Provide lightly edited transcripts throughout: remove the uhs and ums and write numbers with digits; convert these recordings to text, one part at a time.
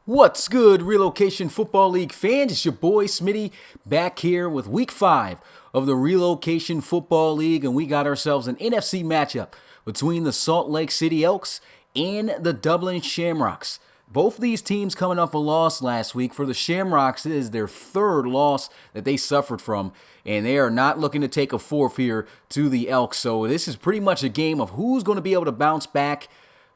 What's good, Relocation Football League fans? It's your boy Smitty back here with week 5 of the Relocation Football League, and we got ourselves an NFC matchup between the Salt Lake City Elks and the Dublin Shamrocks. Both of these teams coming off a loss last week. For the Shamrocks, it is their third loss that they suffered from, and they are not looking to take a fourth here to the Elks. So this is pretty much a game of who's going to be able to bounce back.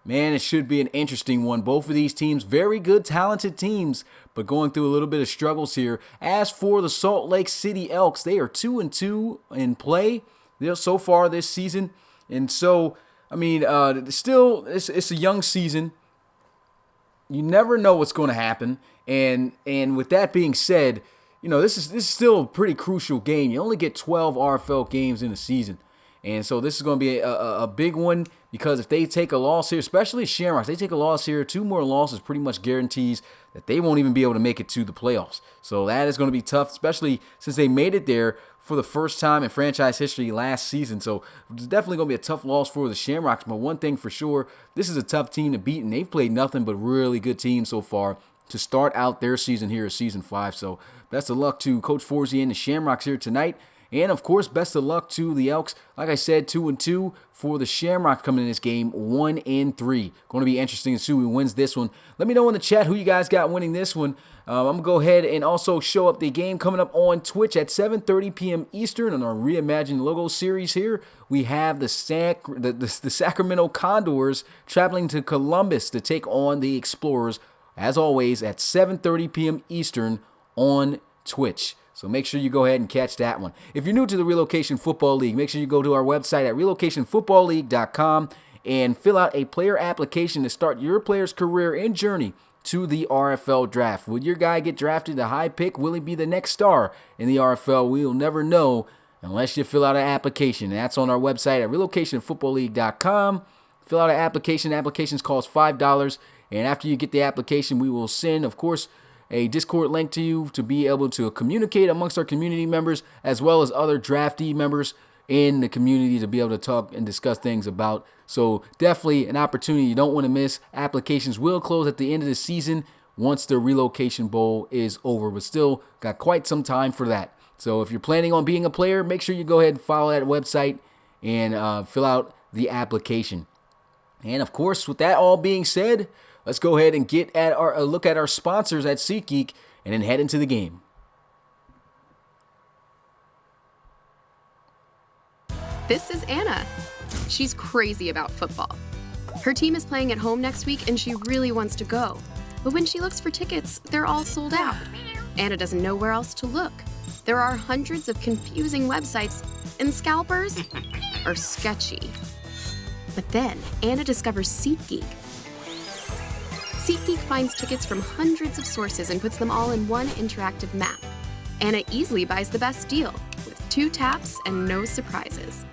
Man, it should be an interesting one. Both of these teams, very good, talented teams, but going through a little bit of struggles here. As for the Salt Lake City Elks, they are 2-2 in play so far this season. And so, still, it's a young season. You never know what's going to happen. And with that being said, this is still a pretty crucial game. You only get 12 RFL games in a season. And so this is going to be a big one, because if they take a loss here, especially Shamrocks, they take a loss here, 2 more losses pretty much guarantees that they won't even be able to make it to the playoffs. So that is going to be tough, especially since they made it there for the first time in franchise history last season. So it's definitely going to be a tough loss for the Shamrocks. But one thing for sure, this is a tough team to beat, and they've played nothing but really good teams so far to start out their season here, season 5. So best of luck to Coach Forsey and the Shamrocks here tonight. And, of course, best of luck to the Elks. Like I said, 2-2 for the Shamrocks coming in this game, 1-3. Going to be interesting to see who wins this one. Let me know in the chat who you guys got winning this one. I'm going to go ahead and also show up the game coming up on Twitch at 7:30 p.m. Eastern on our Reimagined Logo series here. We have the Sacramento Condors traveling to Columbus to take on the Explorers, as always, at 7:30 p.m. Eastern on Twitch. So make sure you go ahead and catch that one. If you're new to the Relocation Football League, make sure you go to our website at relocationfootballleague.com and fill out a player application to start your player's career and journey to the RFL draft. Will your guy get drafted the high pick? Will he be the next star in the RFL? We'll never know unless you fill out an application. And that's on our website at relocationfootballleague.com. Fill out an application. Applications cost $5. And after you get the application, we will send, of course, a Discord link to you to be able to communicate amongst our community members, as well as other draftee members in the community to be able to talk and discuss things about. So definitely an opportunity you don't want to miss. Applications will close at the end of the season once the Relocation Bowl is over, but still got quite some time for that. So if you're planning on being a player, make sure you go ahead and follow that website and fill out the application. And of course, with that all being said, let's go ahead and get at a look at our sponsors at SeatGeek and then head into the game. This is Anna. She's crazy about football. Her team is playing at home next week and she really wants to go. But when she looks for tickets, they're all sold out. Anna doesn't know where else to look. There are hundreds of confusing websites, and scalpers are sketchy. But then Anna discovers SeatGeek. SeatGeek finds tickets from hundreds of sources and puts them all in one interactive map. Anna easily buys the best deal with 2 taps and no surprises.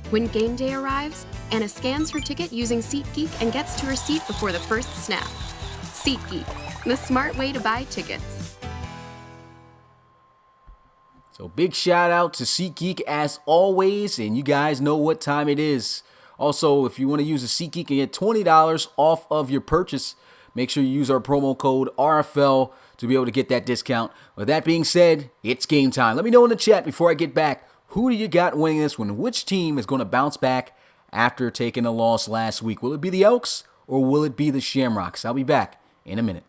When game day arrives, Anna scans her ticket using SeatGeek and gets to her seat before the first snap. SeatGeek, the smart way to buy tickets. So big shout out to SeatGeek as always, and you guys know what time it is. Also, if you want to use a SeatGeek and get $20 off of your purchase, make sure you use our promo code RFL to be able to get that discount. With that being said, it's game time. Let me know in the chat before I get back, who do you got winning this one? Which team is going to bounce back after taking a loss last week? Will it be the Elks or will it be the Shamrocks? I'll be back in a minute.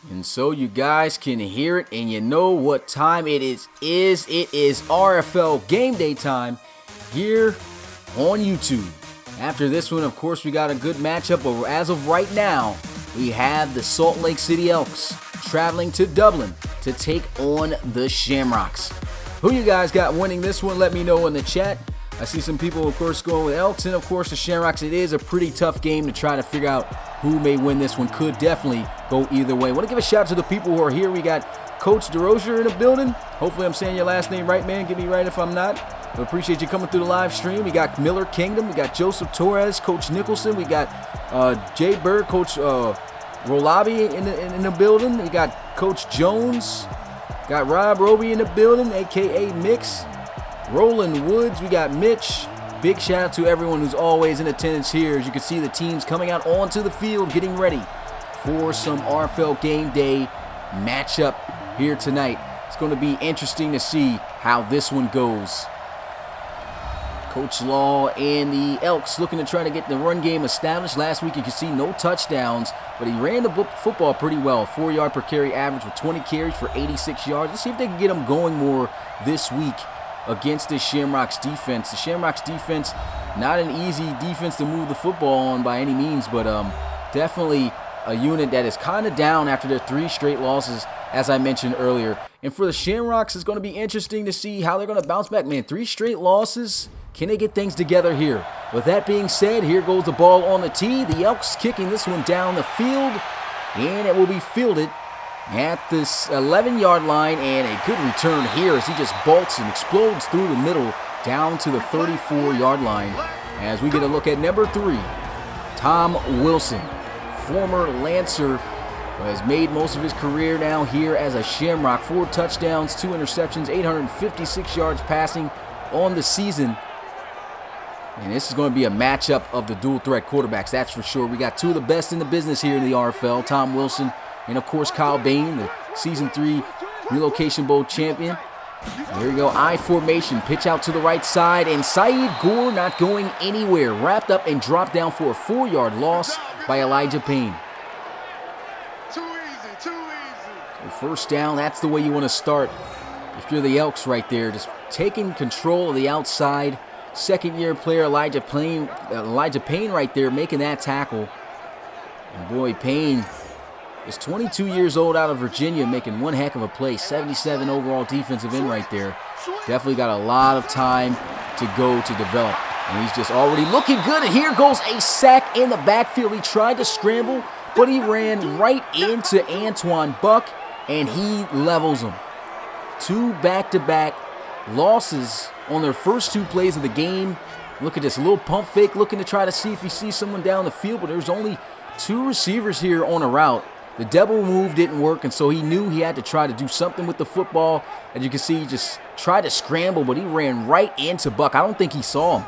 And so you guys can hear it and you know what time it is. It is RFL game day time here on YouTube. After this one, of course, we got a good matchup, but as of right now, we have the Salt Lake City Elks traveling to Dublin to take on the Shamrocks. Who you guys got winning this one? Let me know in the chat. I see some people, of course, going with Elks and, of course, the Shamrocks. It is a pretty tough game to try to figure out who may win this one. Could definitely go either way. I want to give a shout out to the people who are here. We got Coach DeRozier in the building. Hopefully I'm saying your last name right, man. Get me right if I'm not. I appreciate you coming through the live stream. We got Miller Kingdom. We got Joseph Torres, Coach Nicholson. We got Jay Bird, Coach Rolabi in the building. We got Coach Jones. Got Rob Roby in the building, a.k.a. Mix. Roland Woods. We got Mitch. Big shout out to everyone who's always in attendance here. As you can see, the teams coming out onto the field, getting ready for some RFL game day matchup here tonight. It's going to be interesting to see how this one goes. Coach Law and the Elks looking to try to get the run game established. Last week you can see no touchdowns, but he ran the football pretty well. 4-yard per carry average with 20 carries for 86 yards. Let's see if they can get him going more this week against the Shamrocks defense. The Shamrocks defense, not an easy defense to move the football on by any means, but definitely a unit that is kind of down after their 3 straight losses, as I mentioned earlier. And for the Shamrocks, it's going to be interesting to see how they're going to bounce back. Man, 3 straight losses. Can they get things together here? With that being said, here goes the ball on the tee. The Elks kicking this one down the field, and it will be fielded at this 11-yard line, and a good return here as he just bolts and explodes through the middle down to the 34-yard line. As we get a look at number 3, Tom Wilson, former Lancer, has made most of his career now here as a Shamrock. 4 touchdowns, 2 interceptions, 856 yards passing on the season. And this is going to be a matchup of the dual-threat quarterbacks, that's for sure. We got 2 of the best in the business here in the RFL, Tom Wilson and, of course, Kyle Bain, the Season 3 Relocation Bowl champion. There you go, I formation, pitch out to the right side, and Saeed Gore not going anywhere. Wrapped up and dropped down for a 4-yard loss by Elijah Payne. Too easy. So first down, that's the way you want to start if you're the Elks right there. Just taking control of the outside. Second-year player Elijah Payne right there making that tackle. And boy, Payne is 22 years old out of Virginia, making one heck of a play. 77 overall defensive end right there. Definitely got a lot of time to go to develop. And he's just already looking good. And here goes a sack in the backfield. He tried to scramble, but he ran right into Antoine Buck, and he levels him. 2 back-to-back losses on their first 2 plays of the game. Look at this, a little pump fake, looking to try to see if he sees someone down the field, but there's only 2 receivers here on a route. The double move didn't work, and so he knew he had to try to do something with the football. As you can see, he just tried to scramble, but he ran right into Buck. I don't think he saw him.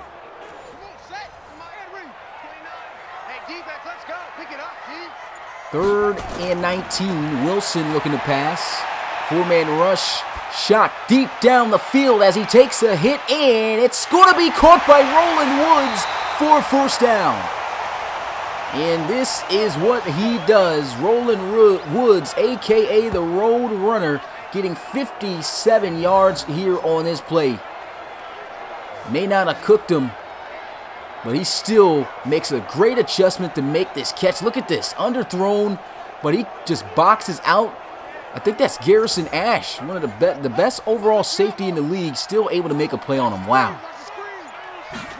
3rd and 19, Wilson looking to pass. 4-man rush. Shot deep down the field as he takes a hit, and it's going to be caught by Roland Woods for a first down. And this is what he does. Roland Woods, a.k.a. the Road Runner, getting 57 yards here on this play. May not have cooked him, but he still makes a great adjustment to make this catch. Look at this, underthrown, but he just boxes out. I think that's Garrison Ash, one of the best overall safety in the league, still able to make a play on him. Wow.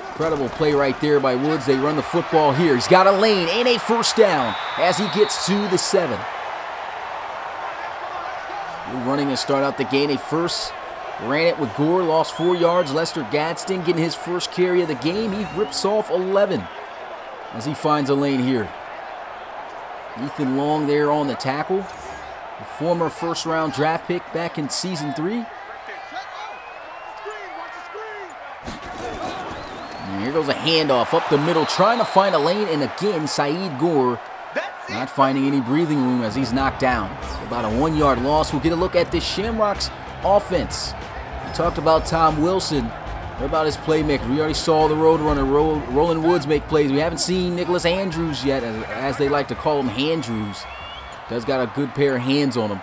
Incredible play right there by Woods. They run the football here. He's got a lane and a first down as he gets to the 7. Running to start out the game. A first, ran it with Gore, lost 4 yards. Lester Gadsden getting his first carry of the game. He rips off 11 as he finds a lane here. Ethan Long there on the tackle. A former first-round draft pick back in Season 3. And here goes a handoff up the middle, trying to find a lane, and again, Saeed Gore not finding any breathing room as he's knocked down. About a 1-yard loss. We'll get a look at this Shamrocks offense. We talked about Tom Wilson. What about his playmaker? We already saw the Road Runner, Roland Woods, make plays. We haven't seen Nicholas Andrews yet, as they like to call him, Handrews. Does got a good pair of hands on him.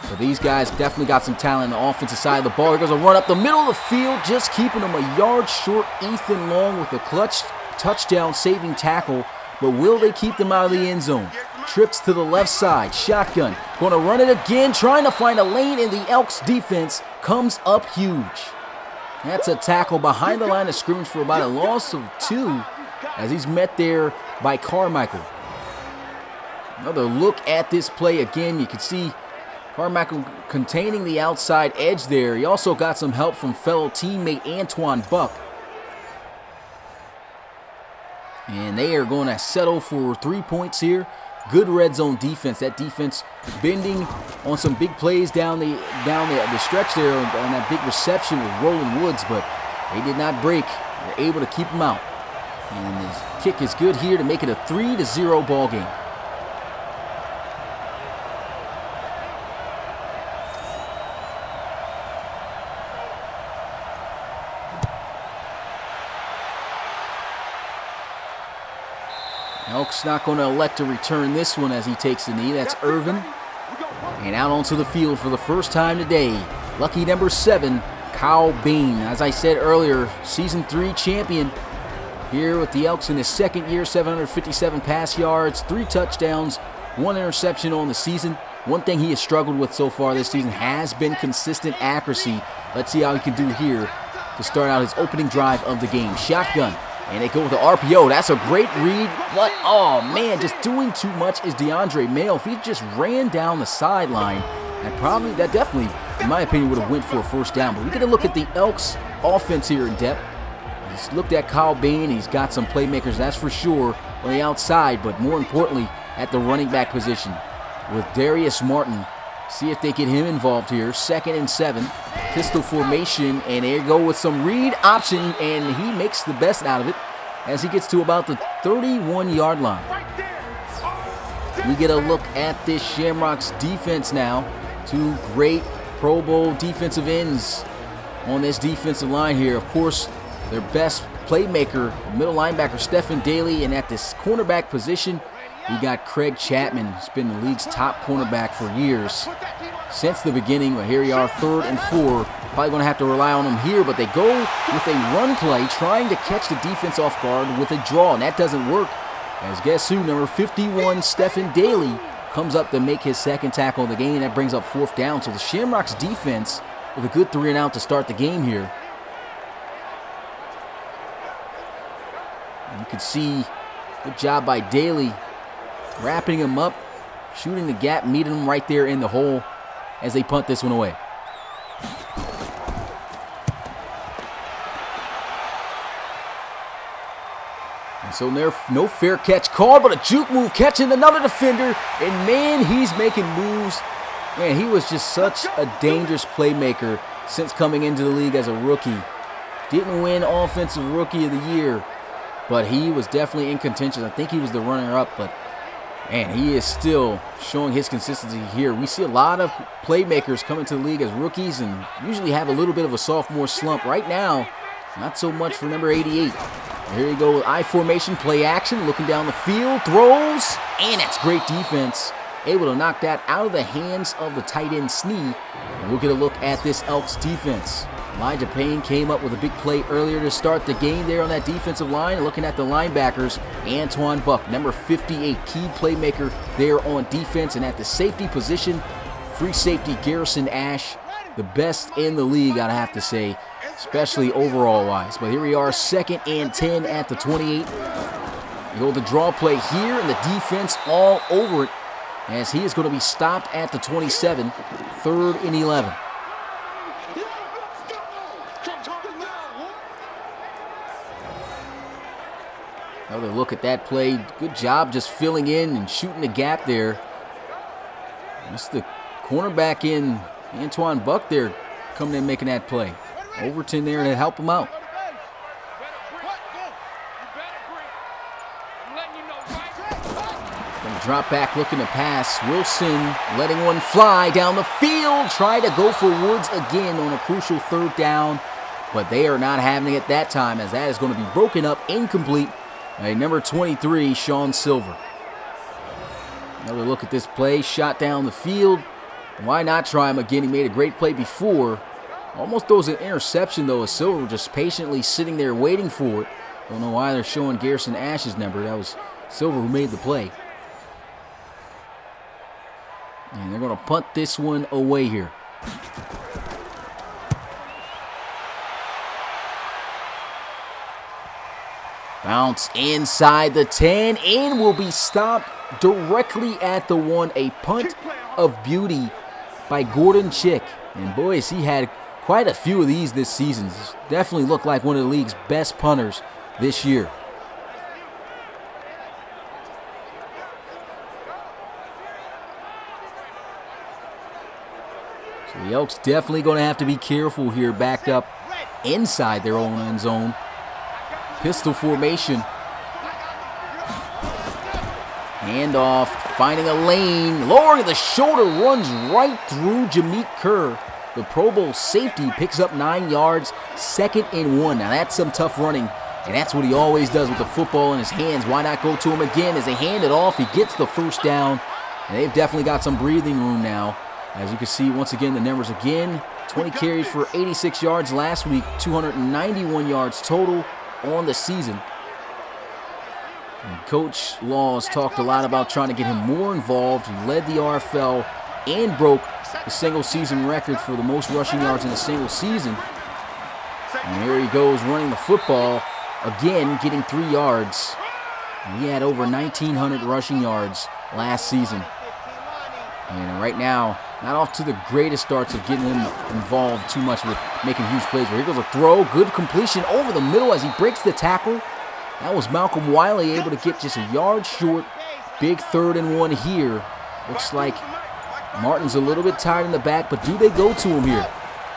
So these guys definitely got some talent on the offensive side of the ball. Here goes a run up the middle of the field, just keeping him a yard short. Ethan Long with a clutch touchdown saving tackle. But will they keep them out of the end zone? Trips to the left side, shotgun. Going to run it again, trying to find a lane, and the Elks defense comes up huge. That's a tackle behind the line of scrimmage for about a loss of 2 as he's met there by Carmichael. Another look at this play again. You can see Carmichael containing the outside edge there. He also got some help from fellow teammate Antoine Buck. And they are going to settle for 3 points here. Good red zone defense. That defense bending on some big plays down the stretch there on that big reception with Roland Woods, but they did not break. They're able to keep him out. And his kick is good here to make it a 3-0 ball game. Elks not going to elect to return this one as he takes the knee. That's Irvin. And out onto the field for the first time today, lucky number 7, Kyle Bain. As I said earlier, Season 3 champion here with the Elks in his second year, 757 pass yards, 3 touchdowns, 1 interception on the season. One thing he has struggled with so far this season has been consistent accuracy. Let's see how he can do here to start out his opening drive of the game. Shotgun. And they go with the RPO. That's a great read. But, oh, man, just doing too much is DeAndre Mayo. If he just ran down the sideline, that definitely, in my opinion, would have went for a first down. But we get a look at the Elks offense here in depth. Just looked at Kyle Bain. He's got some playmakers, that's for sure, on the outside. But more importantly, at the running back position with Darius Martin. See if they get him involved here. 2nd and 7. Pistol formation, and they go with some read option, and he makes the best out of it as he gets to about the 31-yard line. We get a look at this Shamrocks defense now. 2 great Pro Bowl defensive ends on this defensive line here. Of course, their best playmaker, middle linebacker Stephen Daly, and at this cornerback position, we got Craig Chapman. He's been the league's top cornerback for years since the beginning. But here we are, 3rd and 4. Probably going to have to rely on him here, but they go with a run play, trying to catch the defense off guard with a draw, and that doesn't work. As guess who, number 51, Stephen Daly, comes up to make his 2nd tackle of the game. That brings up 4th down. So the Shamrocks defense with a good 3 and out to start the game here. And you can see, good job by Daly, wrapping him up, shooting the gap, meeting him right there in the hole as they punt this one away. And so no fair catch called, but a juke move catching another defender, and man, he's making moves. Man, he was just such a dangerous playmaker since coming into the league as a rookie. Didn't win Offensive Rookie of the Year, but he was definitely in contention. I think he was the runner-up, but man, he is still showing his consistency here. We see a lot of playmakers come into the league as rookies and usually have a little bit of a sophomore slump. Right now, not so much for number 88. Here you go with I formation, play action, looking down the field, throws, and that's great defense. Able to knock that out of the hands of the tight end Snee. And we'll get a look at this Elks defense. Elijah Payne came up with a big play earlier to start the game there on that defensive line. Looking at the linebackers, Antoine Buck, number 58, key playmaker there on defense. And at the safety position, free safety Garrison Ash, the best in the league, I'd have to say, especially overall-wise. But here we are, 2nd and 10 at the 28. You go with the draw play here, and the defense all over it, as he is going to be stopped at the 27, 3rd and 11. Another look at that play. Good job just filling in and shooting the gap there. That's the cornerback in Antoine Buck there coming in making that play. Overton there to help him out. Gonna drop back looking to pass. Wilson letting one fly down the field. Try to go for Woods again on a crucial 3rd down. But they are not having it that time, as that is going to be broken up, incomplete. Number 23, Sean Silver. Another look at this play. Shot down the field. Why not try him again? He made a great play before. Almost throws an interception, though, as Silver just patiently sitting there waiting for it. Don't know why they're showing Garrison Ash's number. That was Silver who made the play. And they're going to punt this one away here. Bounce inside the 10 and will be stopped directly at the 1. A punt of beauty by Gordon Chick. And boys, he had quite a few of these this season. Definitely looked like one of the league's best punters this year. So the Elks definitely going to have to be careful here, backed up inside their own end zone. Pistol formation. Handoff, finding a lane, lowering the shoulder, runs right through Jameek Kerr. The Pro Bowl safety picks up 9 yards, 2nd and 1. Now that's some tough running, and that's what he always does with the football in his hands. Why not go to him again? As they hand it off, he gets the first down, and they've definitely got some breathing room now. As you can see, once again, the numbers again, 20 carries for 86 yards last week, 291 yards total on the season. And Coach Laws talked a lot about trying to get him more involved. He led the RFL and broke the single season record for the most rushing yards in a single season. And here he goes running the football, again getting 3 yards. And he had over 1,900 rushing yards last season. And right now, not off to the greatest starts of getting him involved too much with making huge plays. But here goes a throw, good completion over the middle as he breaks the tackle. That was Malcolm Wiley able to get just a yard short. Big 3rd and 1 here. Looks like Martin's a little bit tired in the back, but do they go to him here?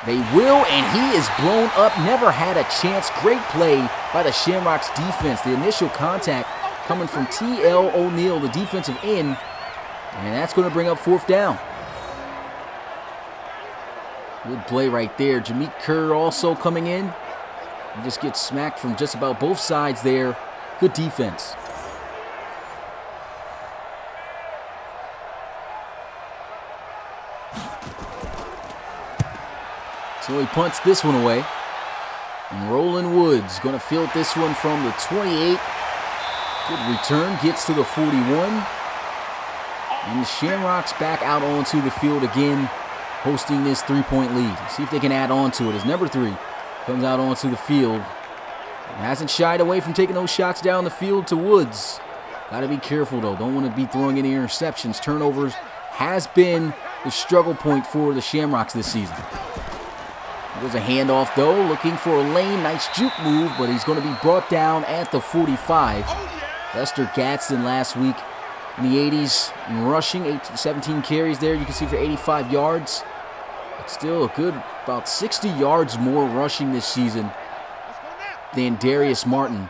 They will, and he is blown up. Never had a chance. Great play by the Shamrocks defense. The initial contact coming from T.L. O'Neal, the defensive end, and that's going to bring up 4th down. Good play right there. Jameek Kerr also coming in. He just gets smacked from just about both sides there. Good defense. So he punts this one away. And Roland Woods going to field this one from the 28. Good return. Gets to the 41. And the Shamrocks back out onto the field again, hosting this 3-point lead. See if they can add on to it as number 3 comes out onto the field. He hasn't shied away from taking those shots down the field to Woods. Got to be careful, though. Don't want to be throwing any interceptions. Turnovers has been the struggle point for the Shamrocks this season. There's a handoff, though, looking for a lane. Nice juke move, but he's going to be brought down at the 45. Lester Gadsden last week in the 80s in rushing, 17 carries there. You can see for 85 yards. But still a good about 60 yards more rushing this season than Darius Martin.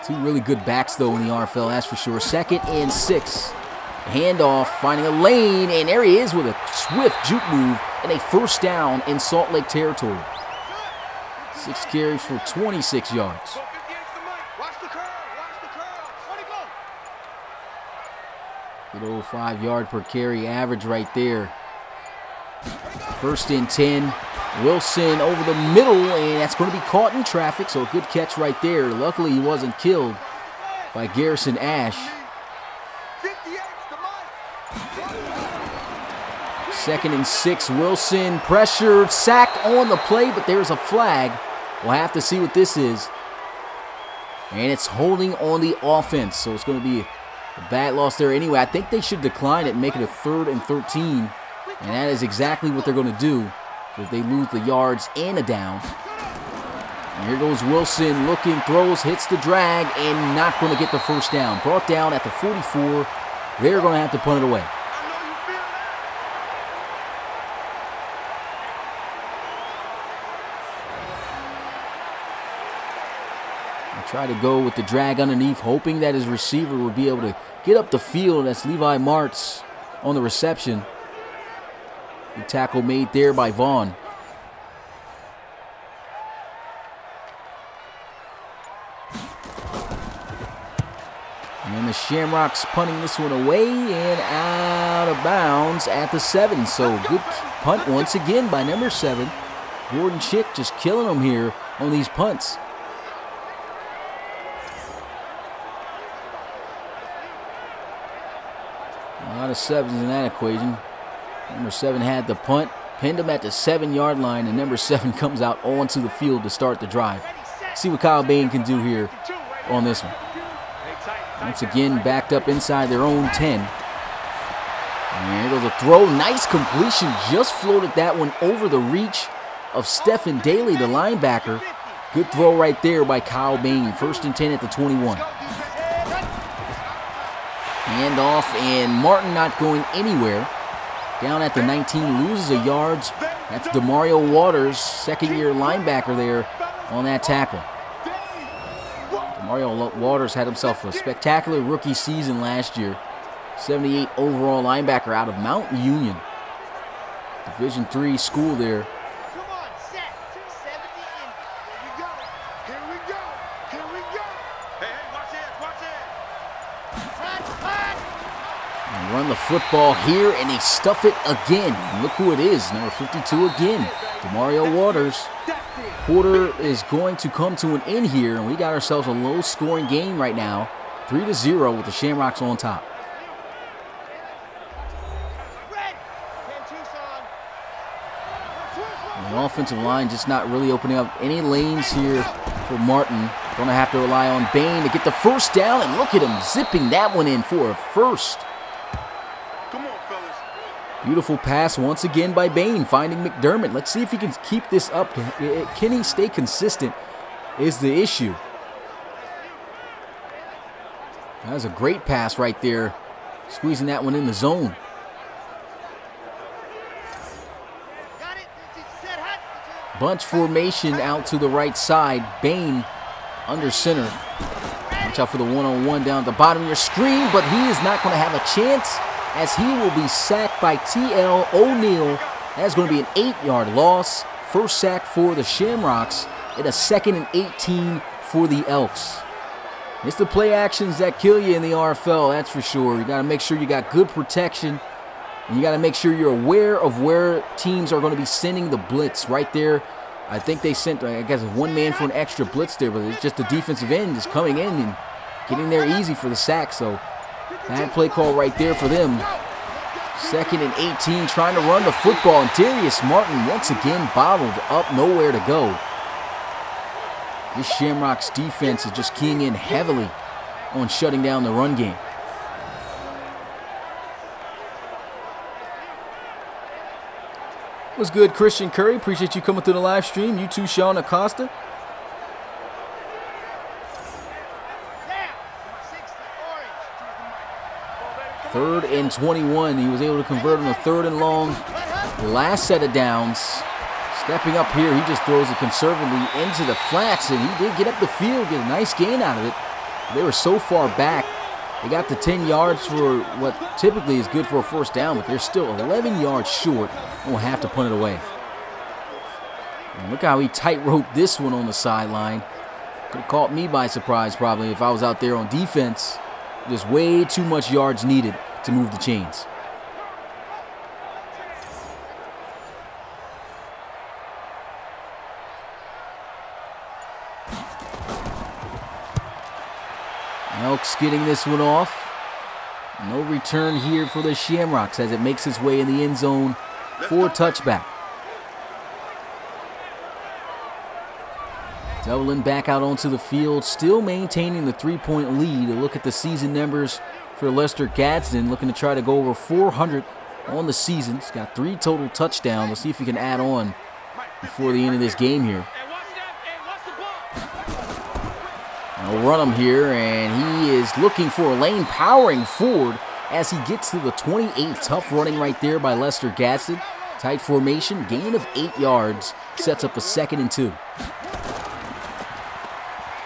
2 really good backs, though, in the RFL, that's for sure. 2nd and 6. Handoff, finding a lane, and there he is with a swift juke move and a 1st down in Salt Lake territory. 6 carries for 26 yards. Good old 5 yard per carry average right there. 1st and 10. Wilson over the middle, and that's going to be caught in traffic, so a good catch right there. Luckily, he wasn't killed by Garrison Ash. 2nd and 6. Wilson pressured, sacked on the play, but there's a flag. We'll have to see what this is. And it's holding on the offense, so it's going to be a bad loss there anyway. I think they should decline it and make it a 3rd and 13. And that is exactly what they're going to do if they lose the yards and a down. And here goes Wilson, looking, throws, hits the drag, and not going to get the 1st down. Brought down at the 44. They're going to have to punt it away. Try to go with the drag underneath, hoping that his receiver would be able to get up the field. That's Levi Martz on the reception. The tackle made there by Vaughn. And the Shamrocks punting this one away and out of bounds at the 7. So good punt once again by number 7. Gordon Chick just killing them here on these punts. A lot of 7s in that equation. Number 7 had the punt, pinned him at the 7-yard line, and number 7 comes out onto the field to start the drive. See what Kyle Bain can do here on this one. Once again, backed up inside their own 10. And here goes a throw. Nice completion. Just floated that one over the reach of Stephen Daly, the linebacker. Good throw right there by Kyle Bain. 1st and 10 at the 21. Hand off, and Martin not going anywhere. Down at the 19, loses a yards. That's DeMario Waters, second-year linebacker there on that tackle. DeMario Waters had himself a spectacular rookie season last year. 78 overall linebacker out of Mount Union. Division III school there. Come on, set. 270 in. Here we go. Here we go. Here we go. Hey, watch it. Watch it. And run the football here, and they stuff it again. And look who it is, number 52 again, DeMario Waters. Quarter is going to come to an end here, and we got ourselves a low-scoring game right now. 3-0 with the Shamrocks on top. And the offensive line just not really opening up any lanes here for Martin. Going to have to rely on Bain to get the first down, and look at him zipping that one in for a first. Come on, fellas. Beautiful pass once again by Bain, finding McDermott. Let's see if he can keep this up. Can he stay consistent is the issue. That was a great pass right there, squeezing that one in the zone. Bunch formation out to the right side. Bain under center. Watch out for the one-on-one down at the bottom of your screen, but he is not going to have a chance as he will be sacked by T.L. O'Neal. That's going to be an 8-yard loss. First sack for the Shamrocks and a 2nd and 18 for the Elks. It's the play actions that kill you in the RFL, that's for sure. You got to make sure you got good protection, and you got to make sure you're aware of where teams are going to be sending the blitz. Right there, I think they sent, I guess, one man for an extra blitz there, but it's just the defensive end just coming in and getting there easy for the sack. So bad play call right there for them. 2nd and 18, trying to run the football, and Darius Martin once again bottled up, nowhere to go. This Shamrocks defense is just keying in heavily on shutting down the run game. What's good, Christian Curry? Appreciate you coming through the live stream. You too, Sean Acosta. Third and 21. He was able to convert on a 3rd and long. Last set of downs. Stepping up here, he just throws it conservatively into the flats, and he did get up the field, get a nice gain out of it. They were so far back. They got the 10 yards for what typically is good for a first down, but they're still 11 yards short and will have to punt it away. And look how he tight-roped this one on the sideline. Could have caught me by surprise probably if I was out there on defense. Just way too much yards needed to move the chains. Elks getting this one off. No return here for the Shamrocks as it makes its way in the end zone for a touchback. Dublin back out onto the field, still maintaining the 3-point lead. A look at the season numbers for Lester Gadsden, looking to try to go over 400 on the season. He's got 3 total touchdowns. Let's see if he can add on before the end of this game here. They'll run him here, and he is looking for a lane, powering forward as he gets to the 28. Tough running right there by Lester Gadsden. Tight formation, gain of 8 yards, sets up a 2nd and 2.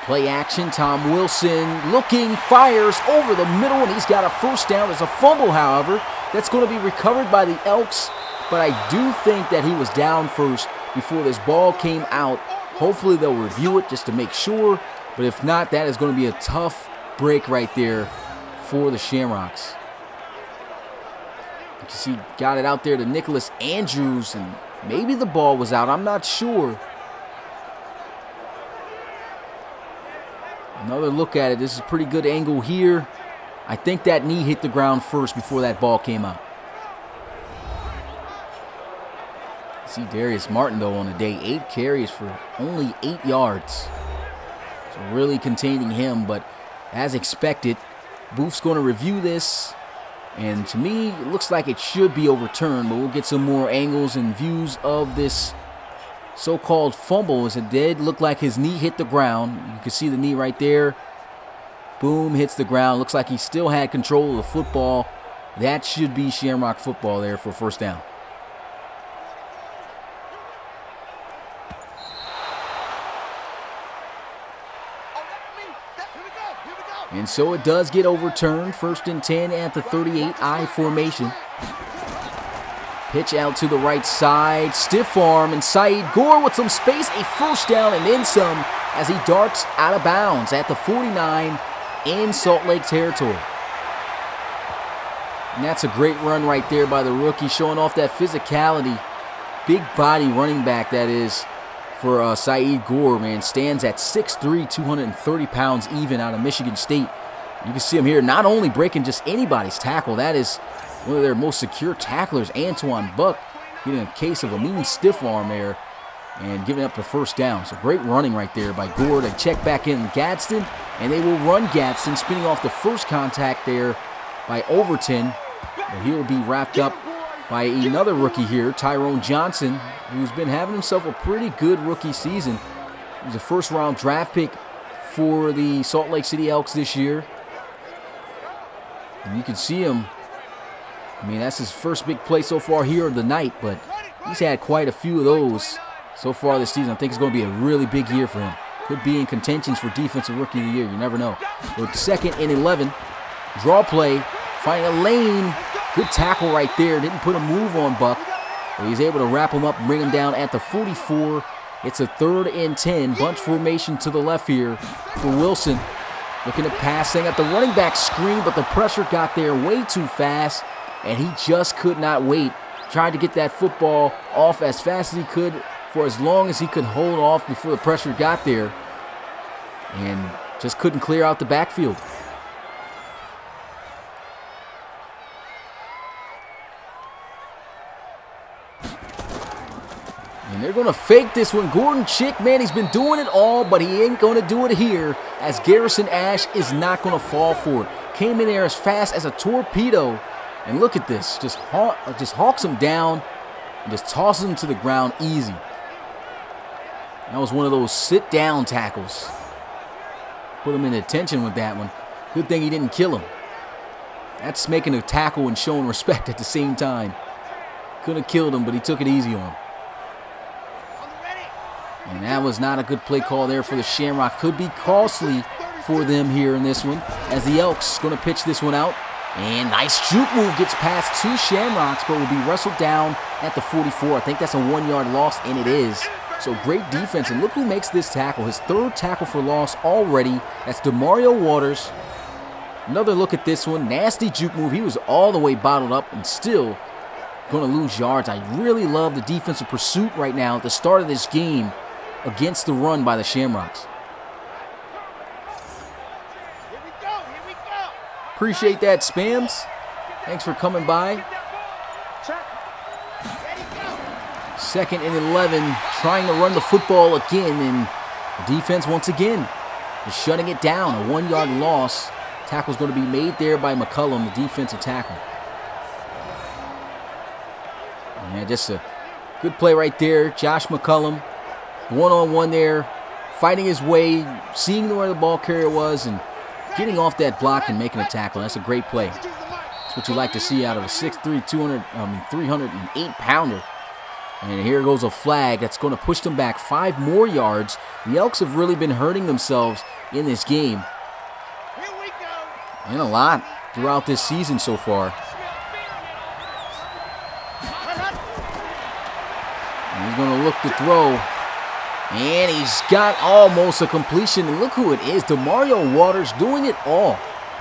Play action, Tom Wilson looking, fires over the middle, and he's got a first down. There's a fumble, however, that's going to be recovered by the Elks, but I do think that he was down first before this ball came out. Hopefully they'll review it just to make sure. But if not, that is going to be a tough break right there for the Shamrocks. You can see, got it out there to Nicholas Andrews, and maybe the ball was out. I'm not sure. Another look at it. This is a pretty good angle here. I think that knee hit the ground first before that ball came out. See Darius Martin, though, on the day. 8 carries for only 8 yards. really containing him, but as expected, Booth's going to review this, and to me, it looks like it should be overturned, but we'll get some more angles and views of this so-called fumble, as it did look like his knee hit the ground. You can see the knee right there. Boom, hits the ground. Looks like he still had control of the football. That should be Shamrock football there for first down. And so it does get overturned. 1st and 10 at the 38-I formation. Pitch out to the right side. Stiff arm, and Saeed Gore with some space. A first down and then some as he darts out of bounds at the 49 in Salt Lake territory. And that's a great run right there by the rookie, showing off that physicality. Big body running back, that is, for Saeed Gore, man. Stands at 6'3", 230 pounds even, out of Michigan State. You can see him here not only breaking just anybody's tackle, that is one of their most secure tacklers, Antoine Buck, getting a case of a mean stiff arm there and giving up the first down. So great running right there by Gore to check back in Gadsden, and they will run Gadsden, spinning off the first contact there by Overton. But he'll be wrapped up by another rookie here, Tyrone Johnson, who's been having himself a pretty good rookie season. He was a first-round draft pick for the Salt Lake City Elks this year. And you can see him. I mean, that's his first big play so far here of the night, but he's had quite a few of those so far this season. I think it's going to be a really big year for him. Could be in contentions for Defensive Rookie of the Year. You never know. But 2nd and 11. Draw play. Finding a lane. Good tackle right there. Didn't put a move on Buck. But he's able to wrap him up and bring him down at the 44. It's a 3rd and 10. Bunch formation to the left here for Wilson. Looking to pass, saying at the running back screen, but the pressure got there way too fast, and he just could not wait. Tried to get that football off as fast as he could for as long as he could hold off before the pressure got there, and just couldn't clear out the backfield. And they're going to fake this one. Gordon Chick, man, he's been doing it all, but he ain't going to do it here, as Garrison Ash is not going to fall for it. Came in there as fast as a torpedo, and look at this. Just hawks him down and just tosses him to the ground easy. That was one of those sit-down tackles. Put him in attention with that one. Good thing he didn't kill him. That's making a tackle and showing respect at the same time. Could have killed him, but he took it easy on him. And that was not a good play call there for the Shamrock. Could be costly for them here in this one, as the Elks going to pitch this one out. And nice juke move, gets past 2 Shamrocks, but will be wrestled down at the 44. I think that's a 1-yard loss, and it is. So great defense, and look who makes this tackle. His 3rd tackle for loss already. That's DeMario Waters. Another look at this one. Nasty juke move. He was all the way bottled up and still going to lose yards. I really love the defensive pursuit right now at the start of this game against the run by the Shamrocks. Appreciate that, Spams. Thanks for coming by. 2nd and 11, trying to run the football again, and the defense once again is shutting it down. A 1-yard loss. Tackle's going to be made there by McCullum, the defensive tackle. Yeah, just a good play right there. Josh McCullum, one-on-one there, fighting his way, seeing where the ball carrier was, and getting off that block and making a tackle. That's a great play. That's what you like to see out of a 6'3", 308-pounder. And here goes a flag that's going to push them back 5 more yards. The Elks have really been hurting themselves in this game, and a lot throughout this season so far. And he's going to look to throw. And he's got almost a completion. And look who it is. DeMario Waters doing it all.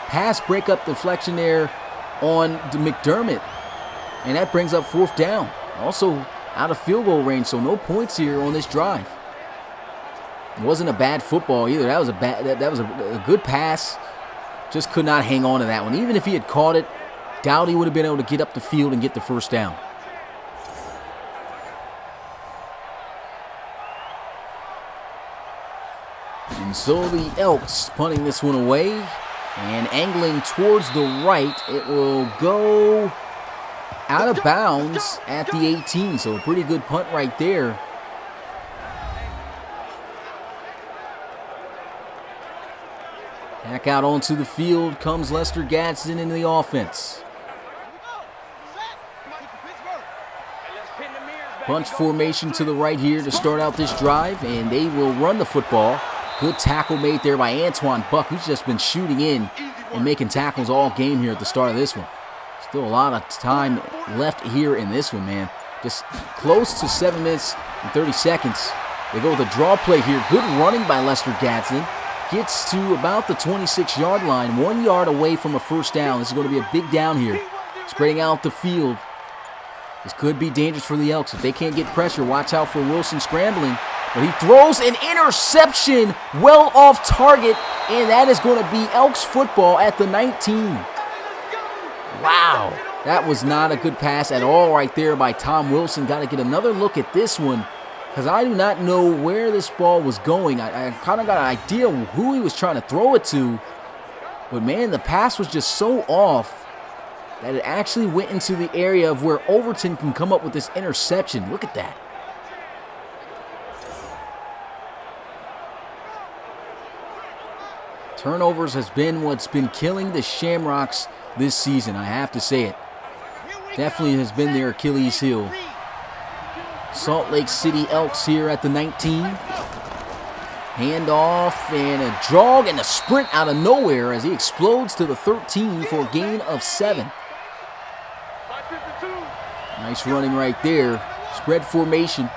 Pass breakup deflection there on McDermott. And that brings up 4th down. Also out of field goal range, so no points here on this drive. It wasn't a bad football either. That was a good pass. Just could not hang on to that one. Even if he had caught it, doubt he would have been able to get up the field and get the first down. And so the Elks punting this one away and angling towards the right. It will go out of bounds at the 18, so a pretty good punt right there. Back out onto the field comes Lester Gadsden in the offense. Bunch formation to the right here to start out this drive, and they will run the football. Good tackle made there by Antoine Buck, who's just been shooting in and making tackles all game here at the start of this one. Still a lot of time left here in this one, man. Just close to 7 minutes and 30 seconds. They go with a draw play here. Good running by Lester Gadsden. Gets to about the 26-yard line, 1 yard away from a first down. This is going to be a big down here. Spreading out the field. This could be dangerous for the Elks. If they can't get pressure, watch out for Wilson scrambling. But he throws an interception well off target, and that is going to be Elks football at the 19. Wow, that was not a good pass at all right there by Tom Wilson. Got to get another look at this one, because I do not know where this ball was going. I kind of got an idea of who he was trying to throw it to. But, man, the pass was just so off that it actually went into the area of where Overton can come up with this interception. Look at that. Turnovers has been what's been killing the Shamrocks this season, I have to say it. Definitely has been their Achilles heel. Salt Lake City Elks here at the 19. Handoff and a jog and a sprint out of nowhere as he explodes to the 13 for a gain of 7. Nice running right there. Spread formation.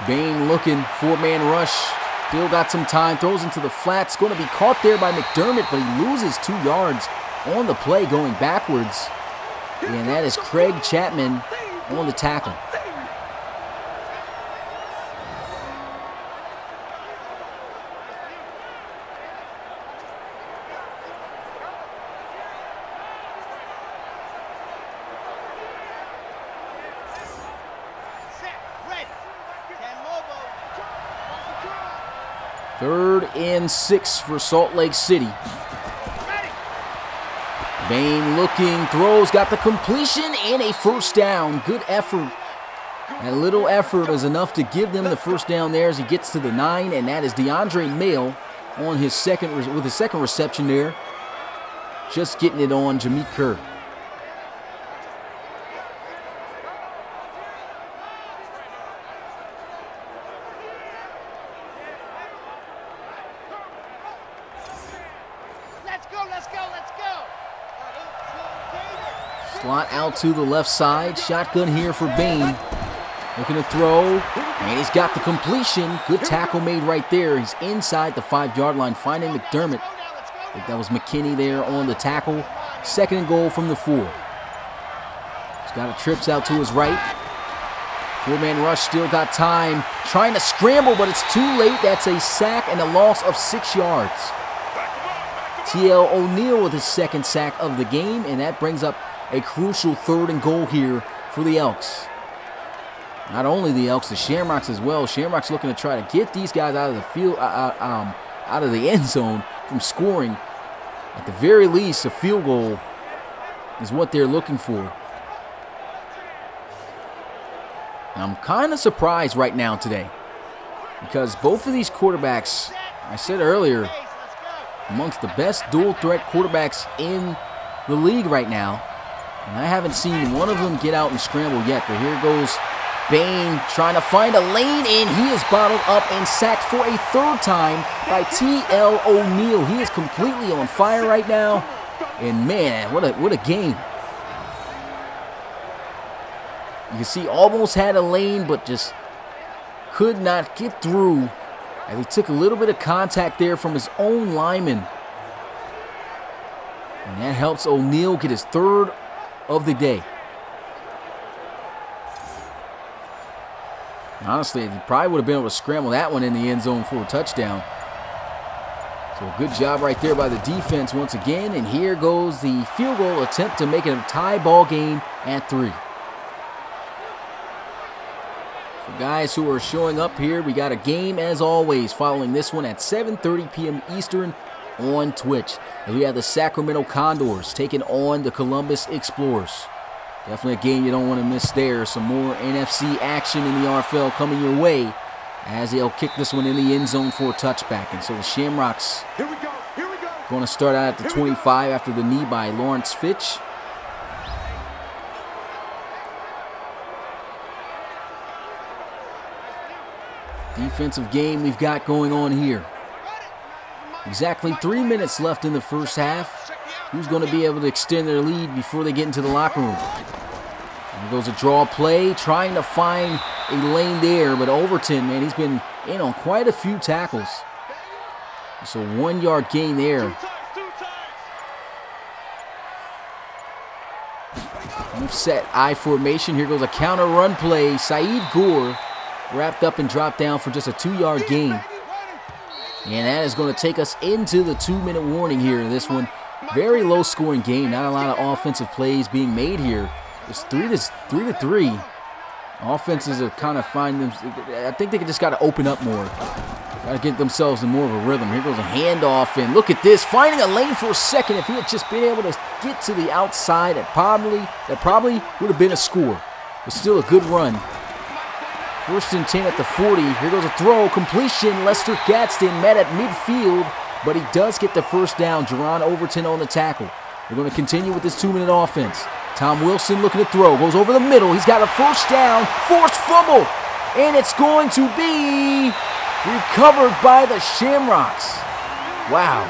Bain looking, 4-man rush. Still got some time, throws into the flats. Going to be caught there by McDermott, but he loses 2 yards on the play going backwards. And that is Craig Chapman on the tackle. Third and 6 for Salt Lake City. Bain looking, throws, got the completion and a first down. Good effort. That little effort is enough to give them the first down there as he gets to the 9, and that is DeAndre Mail on his second reception there. Just getting it on Jameek Kerr. Slot out to the left side. Shotgun here for Bain. Looking to throw. And he's got the completion. Good tackle made right there. He's inside the 5-yard line, finding McDermott. I think that was McKinney there on the tackle. 2nd and goal from the 4. He's got a trips out to his right. 4-man rush, still got time. Trying to scramble, but it's too late. That's a sack and a loss of 6 yards. T.L. O'Neill with his 2nd sack of the game, and that brings up a crucial 3rd and goal here for the Elks. Not only the Elks, the Shamrocks as well. Shamrocks looking to try to get these guys out of the field, out of the end zone from scoring. At the very least, a field goal is what they're looking for. And I'm kind of surprised right now today because both of these quarterbacks, I said earlier, amongst the best dual threat quarterbacks in the league right now. And I haven't seen one of them get out and scramble yet. But here goes Bain trying to find a lane, and he is bottled up and sacked for a 3rd time by T.L. O'Neill. He is completely on fire right now. And man, what a game. You can see almost had a lane, but just could not get through as he took a little bit of contact there from his own lineman. And that helps O'Neill get his 3rd of the day. Honestly, he probably would have been able to scramble that one in the end zone for a touchdown. So a good job right there by the defense once again. And here goes the field goal attempt to make it a tie ball game at 3. For guys who are showing up here, we got a game as always following this one at 7:30 p.m. Eastern on Twitch. And we have the Sacramento Condors taking on the Columbus Explorers. Definitely a game you don't want to miss there. Some more NFC action in the RFL coming your way as they'll kick this one in the end zone for a touchback. And so the Shamrocks going to start out at the 25 after the knee by Lawrence Fitch. Defensive game we've got going on here. Exactly 3 minutes left in the first half. Who's going to be able to extend their lead before they get into the locker room? Here goes a draw play, trying to find a lane there, but Overton, man, he's been in on quite a few tackles. It's a 1 yard gain there. We've set I formation. Here goes a counter run play. Saeed Gore wrapped up and dropped down for just a 2 yard gain. And that is going to take us into the 2-minute warning here in this one. Very low scoring game. Not a lot of offensive plays being made here. It's 3-3. Offenses are kind of finding them. I think they just got to open up more. Got to get themselves in more of a rhythm. Here goes a handoff, and look at this. Finding a lane for a second. If he had just been able to get to the outside, that probably would have been a score. But still a good run. 1st and 10 at the 40. Here goes a throw. Completion. Lester Gadsden met at midfield, but he does get the first down. Jerron Overton on the tackle. They're going to continue with this 2-minute offense. Tom Wilson looking to throw. Goes over the middle. He's got a first down. Forced fumble. And it's going to be recovered by the Shamrocks. Wow.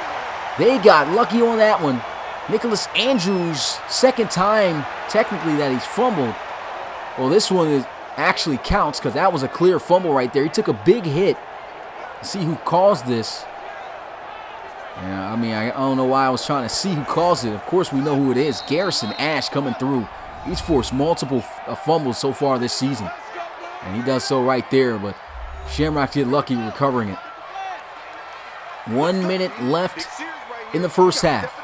They got lucky on that one. Nicholas Andrews, second time technically that he's fumbled. Well, this one actually counts because that was a clear fumble right there. He took a big hit. Let's see who caused this. Yeah, I mean, I don't know why I was trying to see who caused it. Of course, we know who it is. Garrison Ash coming through. He's forced multiple fumbles so far this season. And he does so right there, but Shamrock get lucky recovering it. 1 minute left in the first half.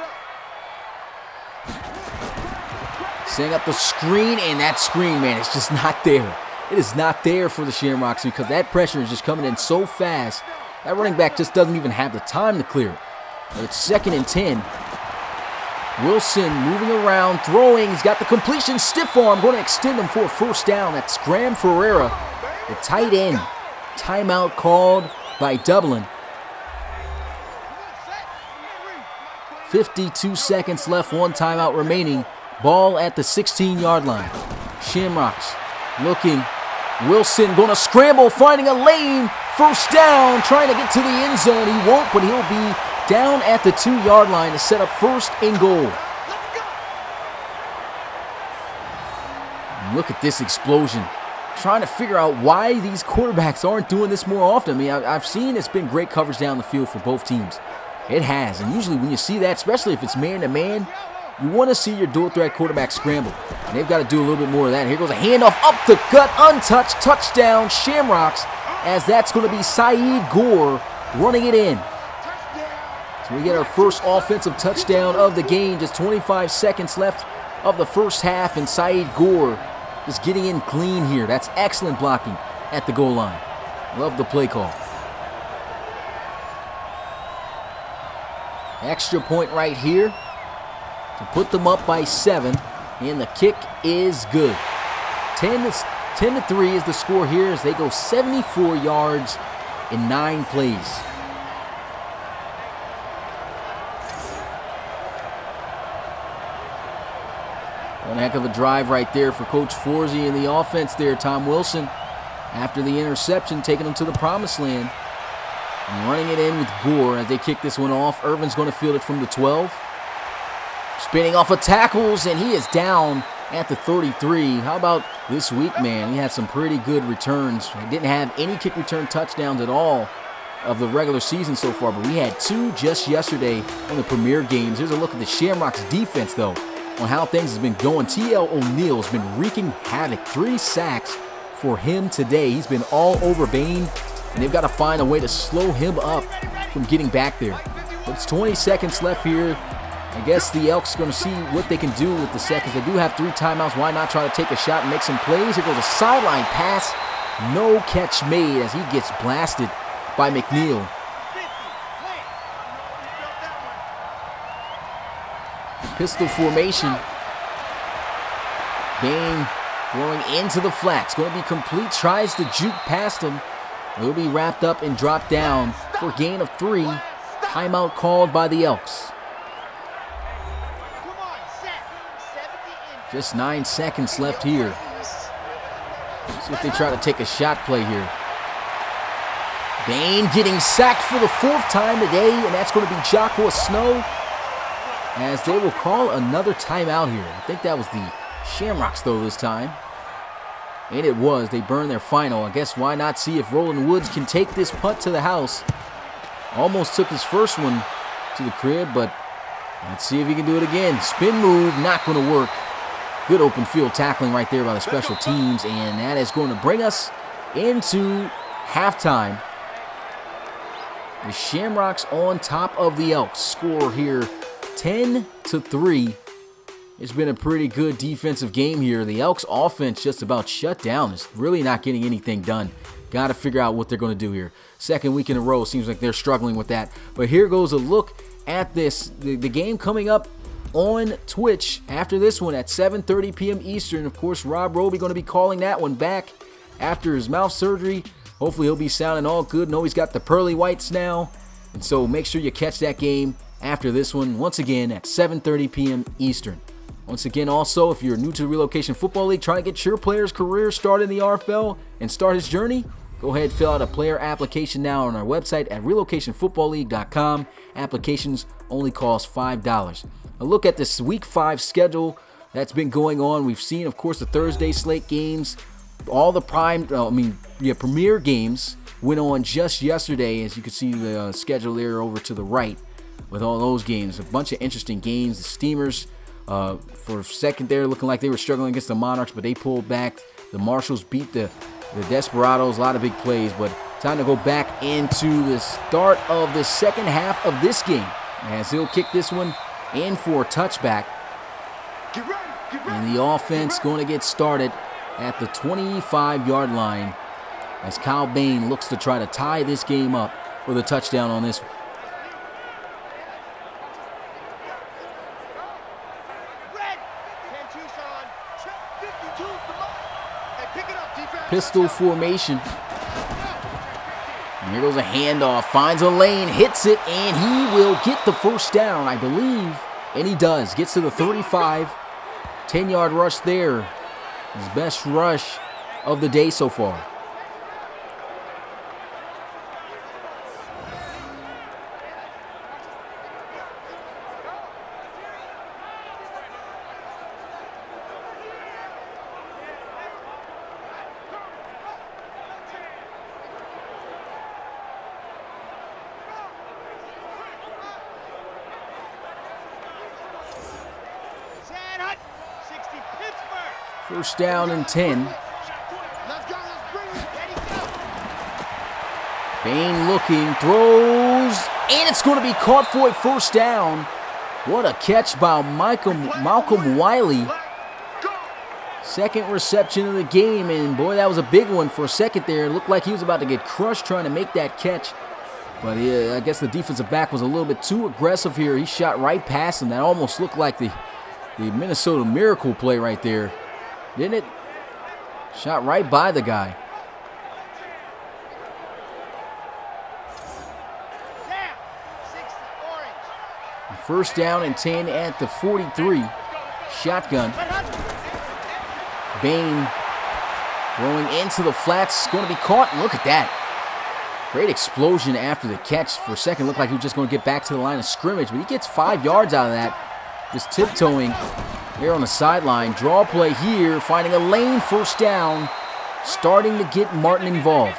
Setting up the screen, and that screen, man, it's just not there. It is not there for the Shamrocks because that pressure is just coming in so fast. That running back just doesn't even have the time to clear it. But it's 2nd and 10. Wilson moving around, throwing. He's got the completion, stiff arm, going to extend him for a first down. That's Graham Ferreira, the tight end. Timeout called by Dublin. 52 seconds left, 1 timeout remaining. Ball at the 16-yard line. Shamrocks looking. Wilson going to scramble, finding a lane. First down, trying to get to the end zone. He won't, but he'll be down at the 2-yard line to set up 1st and goal. Look at this explosion. Trying to figure out why these quarterbacks aren't doing this more often. I mean, I've seen it's been great coverage down the field for both teams. It has, and usually when you see that, especially if it's man-to-man, you want to see your dual threat quarterback scramble. And they've got to do a little bit more of that. Here goes a handoff up the gut, untouched, touchdown, Shamrocks, as that's going to be Saeed Gore running it in. So we get our first offensive touchdown of the game. Just 25 seconds left of the first half, and Saeed Gore just getting in clean here. That's excellent blocking at the goal line. Love the play call. Extra point right here to put them up by 7, and the kick is good. 10-3 is the score here as they go 74 yards in 9 plays. One heck of a drive right there for Coach Forsey and the offense there. Tom Wilson, after the interception, taking them to the promised land and running it in with Gore as they kick this one off. Irvin's going to field it from the 12. Spinning off of tackles, and he is down at the 33. How about this week, man? He had some pretty good returns. He didn't have any kick return touchdowns at all of the regular season so far, but we had 2 just yesterday in the premier games. Here's a look at the Shamrocks defense, though, on how things have been going. T.L. O'Neal has been wreaking havoc. 3 sacks for him today. He's been all over Bain, and they've got to find a way to slow him up from getting back there. But it's 20 seconds left here. I guess the Elks are going to see what they can do with the seconds. They do have 3 timeouts. Why not try to take a shot and make some plays? Here goes a sideline pass No catch made as he gets blasted by McNeil. Pistol formation. Bain going into the flats. Going to be complete. Tries to juke past him. Will be wrapped up and dropped down for a gain of 3. Timeout called by the Elks. Just 9 seconds left here. See if they try to take a shot play here. Bain getting sacked for the 4th time today, and that's going to be Jocko Snow, as they will call another timeout here. I think that was the Shamrocks, though, this time. And it was. They burned their final. I guess why not see if Roland Woods can take this putt to the house. Almost took his first one to the crib, but let's see if he can do it again. Spin move, not going to work. Good open field tackling right there by the special teams, and that is going to bring us into halftime. The Shamrocks on top of the Elks. Score here 10-3. It's been a pretty good defensive game here. The Elks offense just about shut down. It's really not getting anything done. Got to figure out what they're going to do here. Second week in a row, seems like they're struggling with that. But here goes a look at this. The game coming up on Twitch after this one at 7:30 p.m. Eastern. Of course, Rob Roby going to be calling that one back after his mouth surgery. Hopefully he'll be sounding all good. Know he's got the pearly whites now. And so make sure you catch that game after this one once again at 7:30 p.m. Eastern. Once again, also, if you're new to the Relocation Football League, trying to get your player's career started in the RFL and start his journey, go ahead and fill out a player application now on our website at relocationfootballleague.com. Applications only cost $5. A look at this Week 5 schedule that's been going on. We've seen, of course, the Thursday slate games. All the premier games went on just yesterday. As you can see the schedule there over to the right with all those games. A bunch of interesting games. The Steamers, for a second there, looking like they were struggling against the Monarchs, but they pulled back. The Marshals beat the Desperados. A lot of big plays, but time to go back into the start of the second half of this game. As he'll kick this one in for a touchback. And the offense going to get started at the 25-yard line as Kyle Bain looks to try to tie this game up with a touchdown on this one. Pistol formation. And here goes a handoff, finds a lane, hits it, and he will get the first down, I believe. And he does. Gets to the 35. 10-yard rush there. His best rush of the day so far. First down and 10. Bain looking, throws, and it's going to be caught for a first down. What a catch by Malcolm Wiley. Second reception of the game, and boy, that was a big one for a second there. It looked like he was about to get crushed trying to make that catch. But I guess the defensive back was a little bit too aggressive here. He shot right past him. That almost looked like the Minnesota Miracle play right there. Didn't it? Shot right by the guy. First down and 10 at the 43. Shotgun. Bain going into the flats. Going to be caught. Look at that. Great explosion after the catch. For a second, looked like he was just going to get back to the line of scrimmage, but he gets 5 yards out of that. Just tiptoeing there on the sideline. Draw play here, finding a lane, first down. Starting to get Martin involved.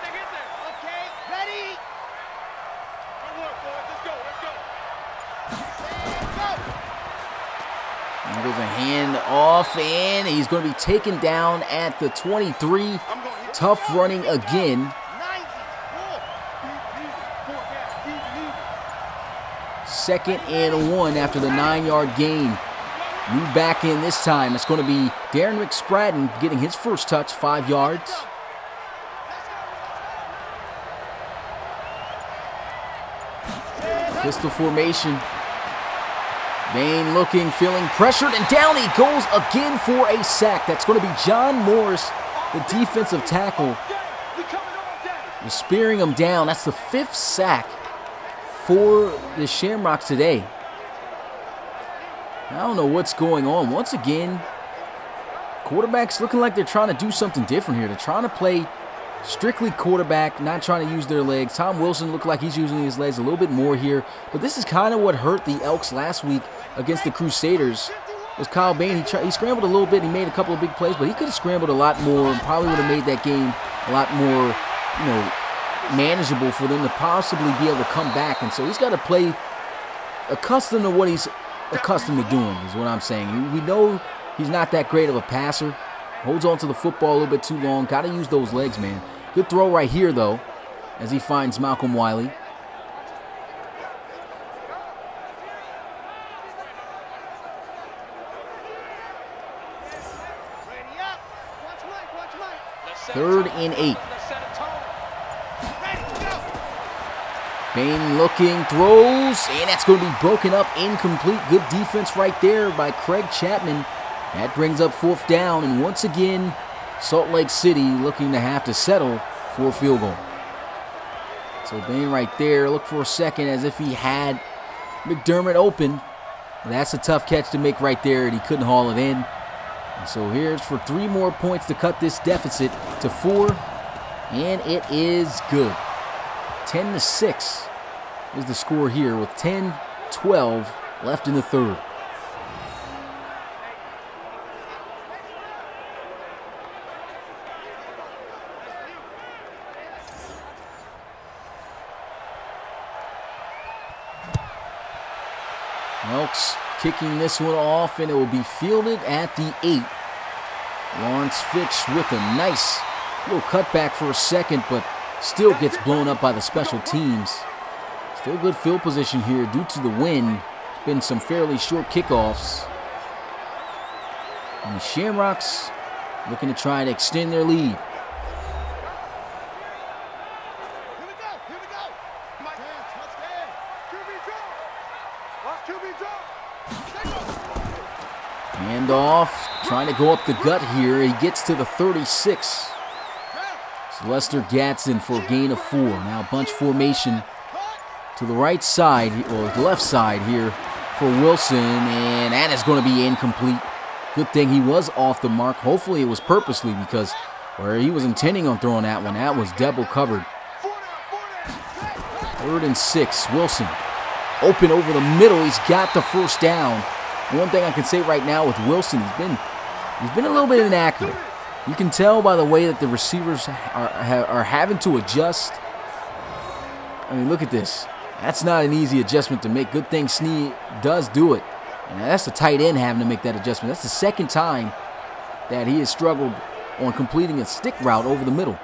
There goes a hand off, and he's going to be taken down at the 23. Tough running again. Second and 1 after the 9-yard gain. Move back in this time. It's going to be Darren McSpradden getting his first touch, 5 yards. Pistol formation. Bain looking, feeling pressured, and down he goes again for a sack. That's going to be John Morris, the defensive tackle, was spearing him down. That's the 5th sack for the Shamrocks today. I don't know what's going on. Once again, quarterbacks looking like they're trying to do something different here. They're trying to play strictly quarterback, not trying to use their legs. Tom Wilson looked like he's using his legs a little bit more here. But this is kind of what hurt the Elks last week against the Crusaders. Was Kyle Bain. He scrambled a little bit. He made a couple of big plays, but he could have scrambled a lot more and probably would have made that game a lot more, manageable for them to possibly be able to come back. And so he's got to play accustomed to what he's accustomed to doing, is what I'm saying. We know he's not that great of a passer. Holds on to the football a little bit too long. Got to use those legs, man. Good throw right here, though, as he finds Malcolm Wiley. Third and 8. Bain looking, throws, and that's going to be broken up, incomplete. Good defense right there by Craig Chapman. That brings up 4th down, and once again, Salt Lake City looking to have to settle for a field goal. So Bain right there, look for a second as if he had McDermott open. That's a tough catch to make right there, and he couldn't haul it in. And so here's for 3 more points to cut this deficit to 4, and it is good. 10-6 is the score here with 10-12 left in the 3rd. Elks kicking this one off, and it will be fielded at the 8. Lawrence Fitch with a nice little cutback for a second, but still gets blown up by the special teams. Still good field position here due to the wind. It's been some fairly short kickoffs. And the Shamrocks looking to try to extend their lead. Hand off, trying to go up the gut here. He gets to the 36. It's Lester Gadsden for a gain of 4. Now bunch formation to the right side, or the left side here for Wilson, and that is going to be incomplete. Good thing he was off the mark. Hopefully it was purposely, because where he was intending on throwing that one, that was double covered. 3rd and 6, Wilson open over the middle. He's got the 1st down. One thing I can say right now with Wilson, he's been a little bit inaccurate. You can tell by the way that the receivers are having to adjust. I mean, look at this. That's not an easy adjustment to make. Good thing Snee does do it. And that's the tight end having to make that adjustment. That's the 2nd time that he has struggled on completing a stick route over the middle.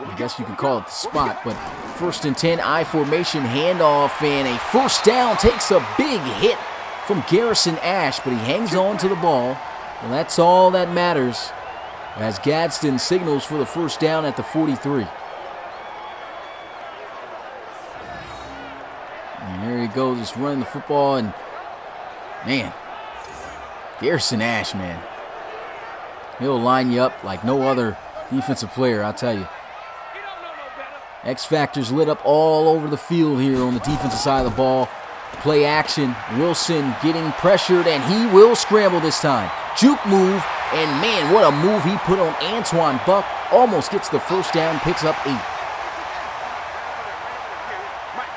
I guess you could call it the spot, but 1st and 10, I formation, handoff, and a 1st down. Takes a big hit from Garrison Ash, but he hangs on to the ball. Well, that's all that matters as Gadsden signals for the 1st down at the 43. And there he goes, just running the football, and man, Garrison Ash, man, he'll line you up like no other defensive player, I'll tell you. X Factors lit up all over the field here on the defensive side of the ball. Play action, Wilson getting pressured, and he will scramble this time. Juke move, and man, what a move he put on Antoine Buck. Almost gets the 1st down, picks up 8.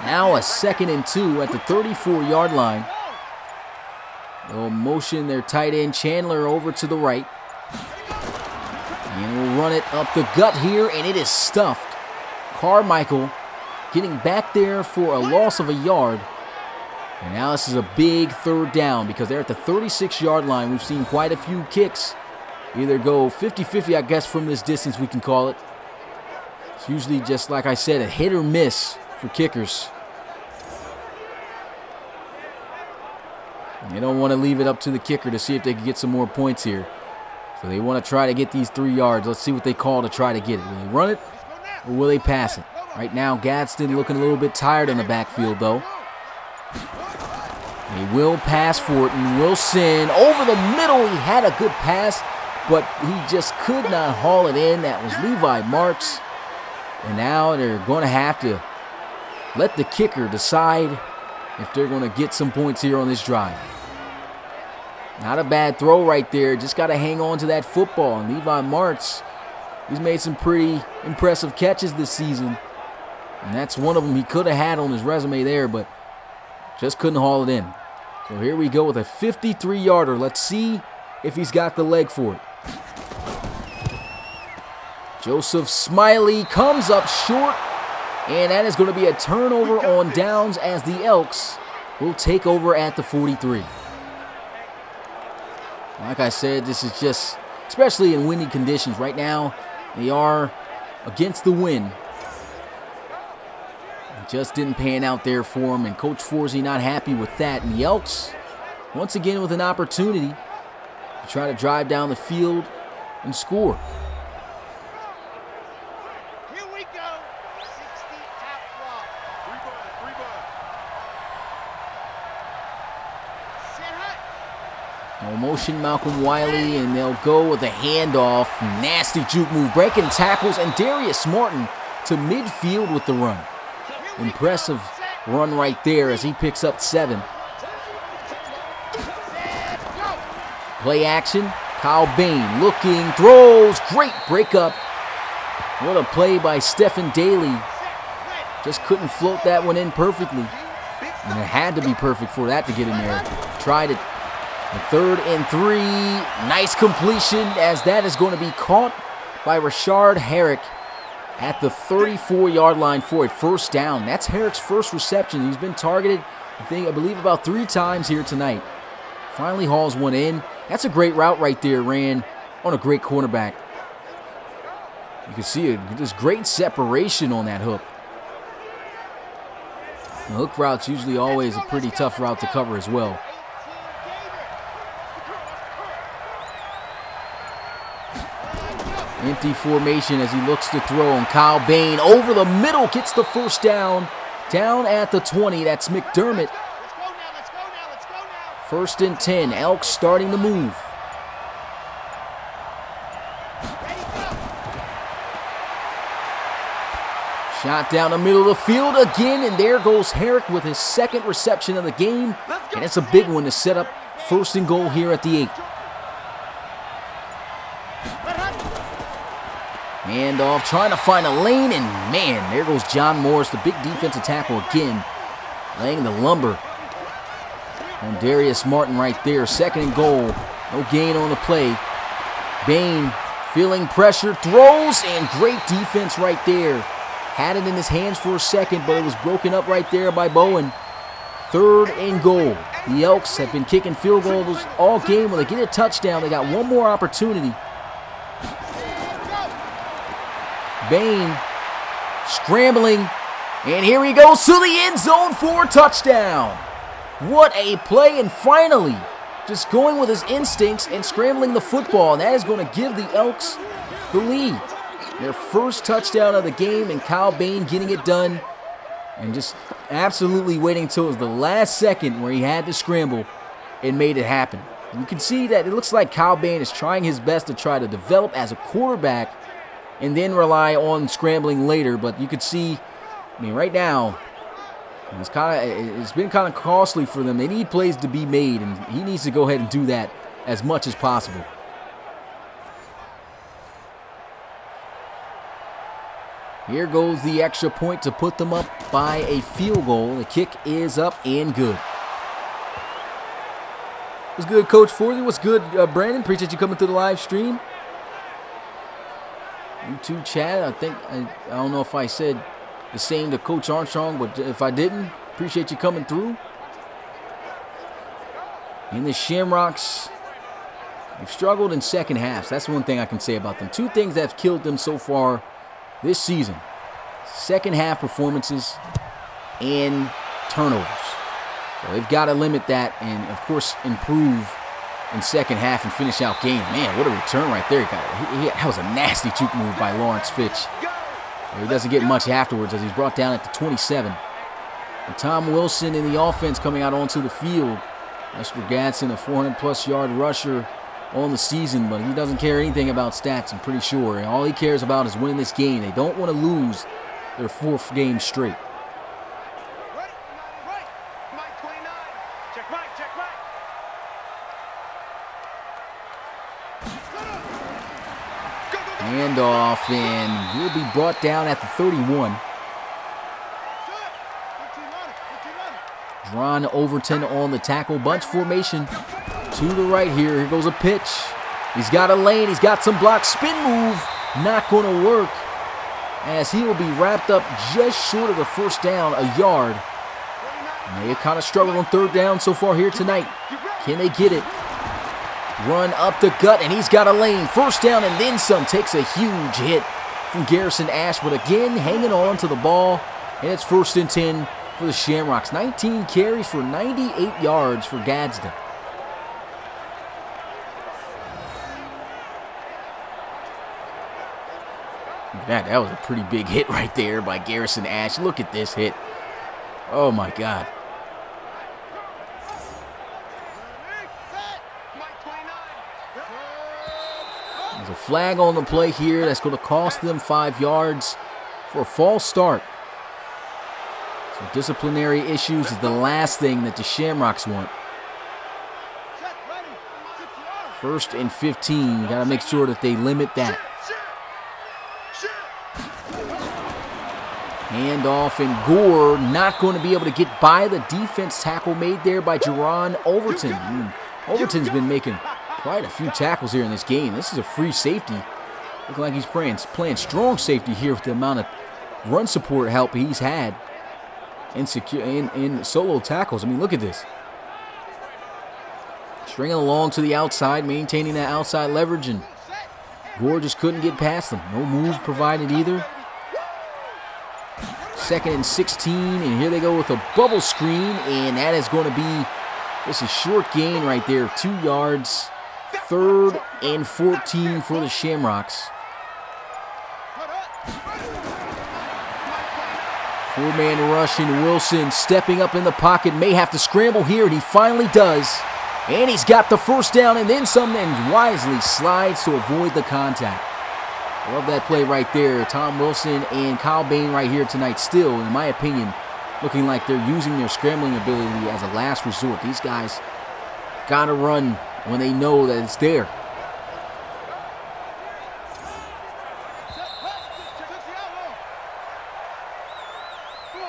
Now a 2nd and 2 at the 34-yard line. They'll motion their tight end Chandler over to the right. And we'll run it up the gut here, and it is stuffed. Carmichael getting back there for a loss of a yard. And now this is a big 3rd down because they're at the 36-yard line. We've seen quite a few kicks either go 50-50, I guess, from this distance we can call it. It's usually just, like I said, a hit or miss for kickers. And they don't want to leave it up to the kicker to see if they can get some more points here. So they want to try to get these 3 yards. Let's see what they call to try to get it. Will they run it? or will they pass it? Right now, Gadsden looking a little bit tired in the backfield, though. They will pass for it, and Wilson over the middle. He had a good pass, but he just could not haul it in. That was Levi Marks. And now they're going to have to let the kicker decide if they're going to get some points here on this drive. Not a bad throw right there. Just got to hang on to that football. And Levi Marks, he's made some pretty impressive catches this season. And that's one of them he could have had on his resume there, but just couldn't haul it in. So here we go with a 53-yarder. Let's see if he's got the leg for it. Joseph Smiley comes up short, and that is going to be a turnover on downs as the Elks will take over at the 43. Like I said, this is just, especially in windy conditions right now, they are against the wind. It just didn't pan out there for him, and Coach Forsey not happy with that. And the Elks, once again with an opportunity to try to drive down the field and score. Here we go. 60 out block. Three ball. Set hut. No motion, Malcolm Wiley, and they'll go with a handoff. Nasty juke move, breaking tackles, and Darius Martin to midfield with the run. Impressive run right there as he picks up 7. Play action. Kyle Bain looking, throws, great breakup. What a play by Stephen Daly. Just couldn't float that one in perfectly. And it had to be perfect for that to get in there. Tried it. The 3rd and 3. Nice completion as that is going to be caught by Rashard Herrick at the 34-yard line for a first down. That's Herrick's first reception. He's been targeted, I believe, about 3 times here tonight. Finally hauls one in. That's a great route right there, ran on a great cornerback. You can see this great separation on that hook. The hook route's usually always a pretty tough route to cover as well. Empty formation as he looks to throw, and Kyle Bain over the middle gets the first down. Down at the 20, that's McDermott. Let's go now. 1st and 10, Elks starting to move. Shot down the middle of the field again, and there goes Herrick with his 2nd reception of the game. And it's a big one to set up 1st and goal here at the 8. Handoff, trying to find a lane, and man, there goes John Morris, the big defensive tackle again, laying the lumber on Darius Martin right there. 2nd and goal, no gain on the play. Bain feeling pressure, throws, and great defense right there. Had it in his hands for a second, but it was broken up right there by Bowen. 3rd and goal. The Elks have been kicking field goals all game. When they get a touchdown, they got one more opportunity. Bain scrambling, and here he goes to the end zone for a touchdown. What a play, and finally just going with his instincts and scrambling the football, and that is going to give the Elks the lead. Their first touchdown of the game, and Kyle Bain getting it done, and just absolutely waiting until it was the last second where he had to scramble and made it happen. You can see that it looks like Kyle Bain is trying his best to try to develop as a quarterback and then rely on scrambling later, but you could see, right now, it's been kind of costly for them. They need plays to be made, and he needs to go ahead and do that as much as possible. Here goes the extra point to put them up by a field goal. The kick is up and good. What's good, Coach Forsey? What's good, Brandon? Appreciate you coming through the live stream. YouTube chat, I don't know if I said the same to Coach Armstrong, but if I didn't, appreciate you coming through. And the Shamrocks, they've struggled in second halves. That's one thing I can say about them. 2 things that have killed them so far this season: second half performances and turnovers. So they've got to limit that and, of course, improve in second half and finish out game. Man, what a return right there. That was a nasty juke move by Lawrence Fitch. He doesn't get much afterwards as he's brought down at the 27. And Tom Wilson in the offense coming out onto the field. Lester Gadsden, a 400-plus yard rusher on the season, but he doesn't care anything about stats, I'm pretty sure. And all he cares about is winning this game. They don't want to lose their 4th game straight. Handoff, and will be brought down at the 31. Ron Overton on the tackle. Bunch formation to the right here. Here goes a pitch. He's got a lane. He's got some blocks. Spin move. Not going to work as he will be wrapped up just short of the first down, a yard. And they kind of struggled on 3rd down so far here tonight. Can they get it? Run up the gut, and he's got a lane. 1st down and then some. Takes a huge hit from Garrison Ash, but again hanging on to the ball. And it's 1st and 10 for the Shamrocks. 19 carries for 98 yards for Gadsden. That was a pretty big hit right there by Garrison Ash. Look at this hit. Oh my God. There's a flag on the play here that's going to cost them 5 yards for a false start. So disciplinary issues is the last thing that the Shamrocks want. 1st and 15. Got to make sure that they limit that. Handoff, and Gore not going to be able to get by the defense tackle made there by Jerron Overton. Overton's been making quite a few tackles here in this game. This is a free safety. Looking like he's playing strong safety here with the amount of run support help he's had in solo tackles. I mean, look at this. Stringing along to the outside, maintaining that outside leverage, and Gore just couldn't get past them. No move provided either. 2nd and 16, and here they go with a bubble screen, and that is going to be just a short gain right there, 2 yards. 3rd and 14 for the Shamrocks. 4-man rush, and Wilson stepping up in the pocket, may have to scramble here, and he finally does. And he's got the 1st down and then some, and wisely slides to avoid the contact. Love that play right there. Tom Wilson and Kyle Bain right here tonight still, in my opinion, looking like they're using their scrambling ability as a last resort. These guys got to run when they know that it's there.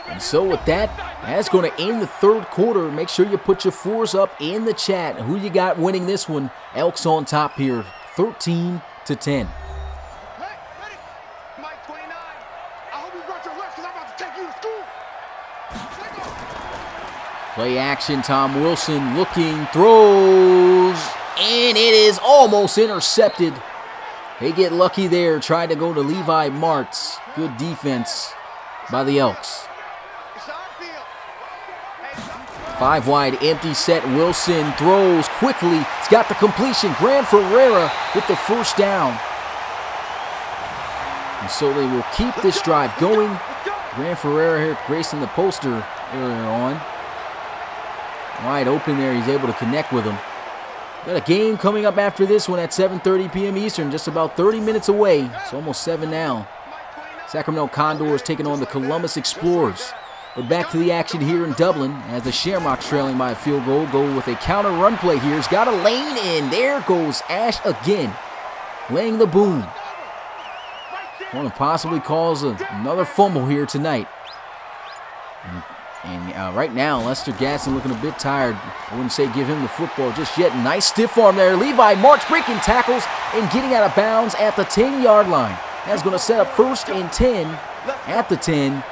And so with that, that's going to end the 3rd quarter. Make sure you put your 4s up in the chat. Who you got winning this one? Elks on top here, 13-10. Play action, Tom Wilson looking, throws, and it is almost intercepted. They get lucky there, tried to go to Levi Martz. Good defense by the Elks. 5 wide, empty set. Wilson throws quickly. He's got the completion. Grant Ferreira with the 1st down. And so they will keep this drive going. Grant Ferreira here gracing the poster earlier on. Wide open there, he's able to connect with him. Got a game coming up after this one at 7:30 p.m. Eastern, just about 30 minutes away. It's almost 7 now. Sacramento Condors taking on the Columbus Explorers. But back to the action here in Dublin as the Shamrocks trailing by a field goal. Go with a counter run play here. He's got a lane, and there goes Ash again, laying the boom. Going to possibly cause another fumble here tonight. And right now, Lester Gadsden looking a bit tired. I wouldn't say give him the football just yet. Nice stiff arm there. Levi Martz breaking tackles and getting out of bounds at the 10-yard line. That's going to set up 1st and 10 at the 10.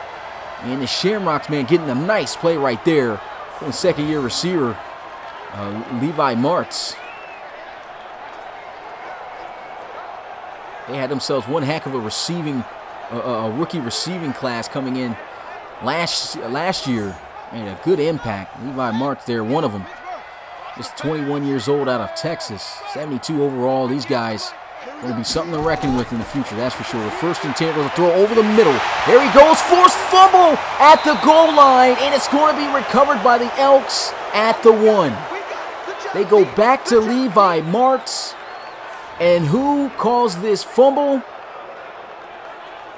And the Shamrocks, man, getting a nice play right there from the 2nd-year receiver, Levi Martz. They had themselves one heck of a rookie receiving class coming in last year. Made a good impact. Levi Martz there, one of them. Just 21 years old out of Texas. 72 overall. These guys Going to be something to reckon with in the future, that's for sure. First and 10, goes to throw over the middle. There he goes, forced fumble at the goal line, and it's going to be recovered by the Elks at the 1. They go back to Levi Marks, and who calls this fumble?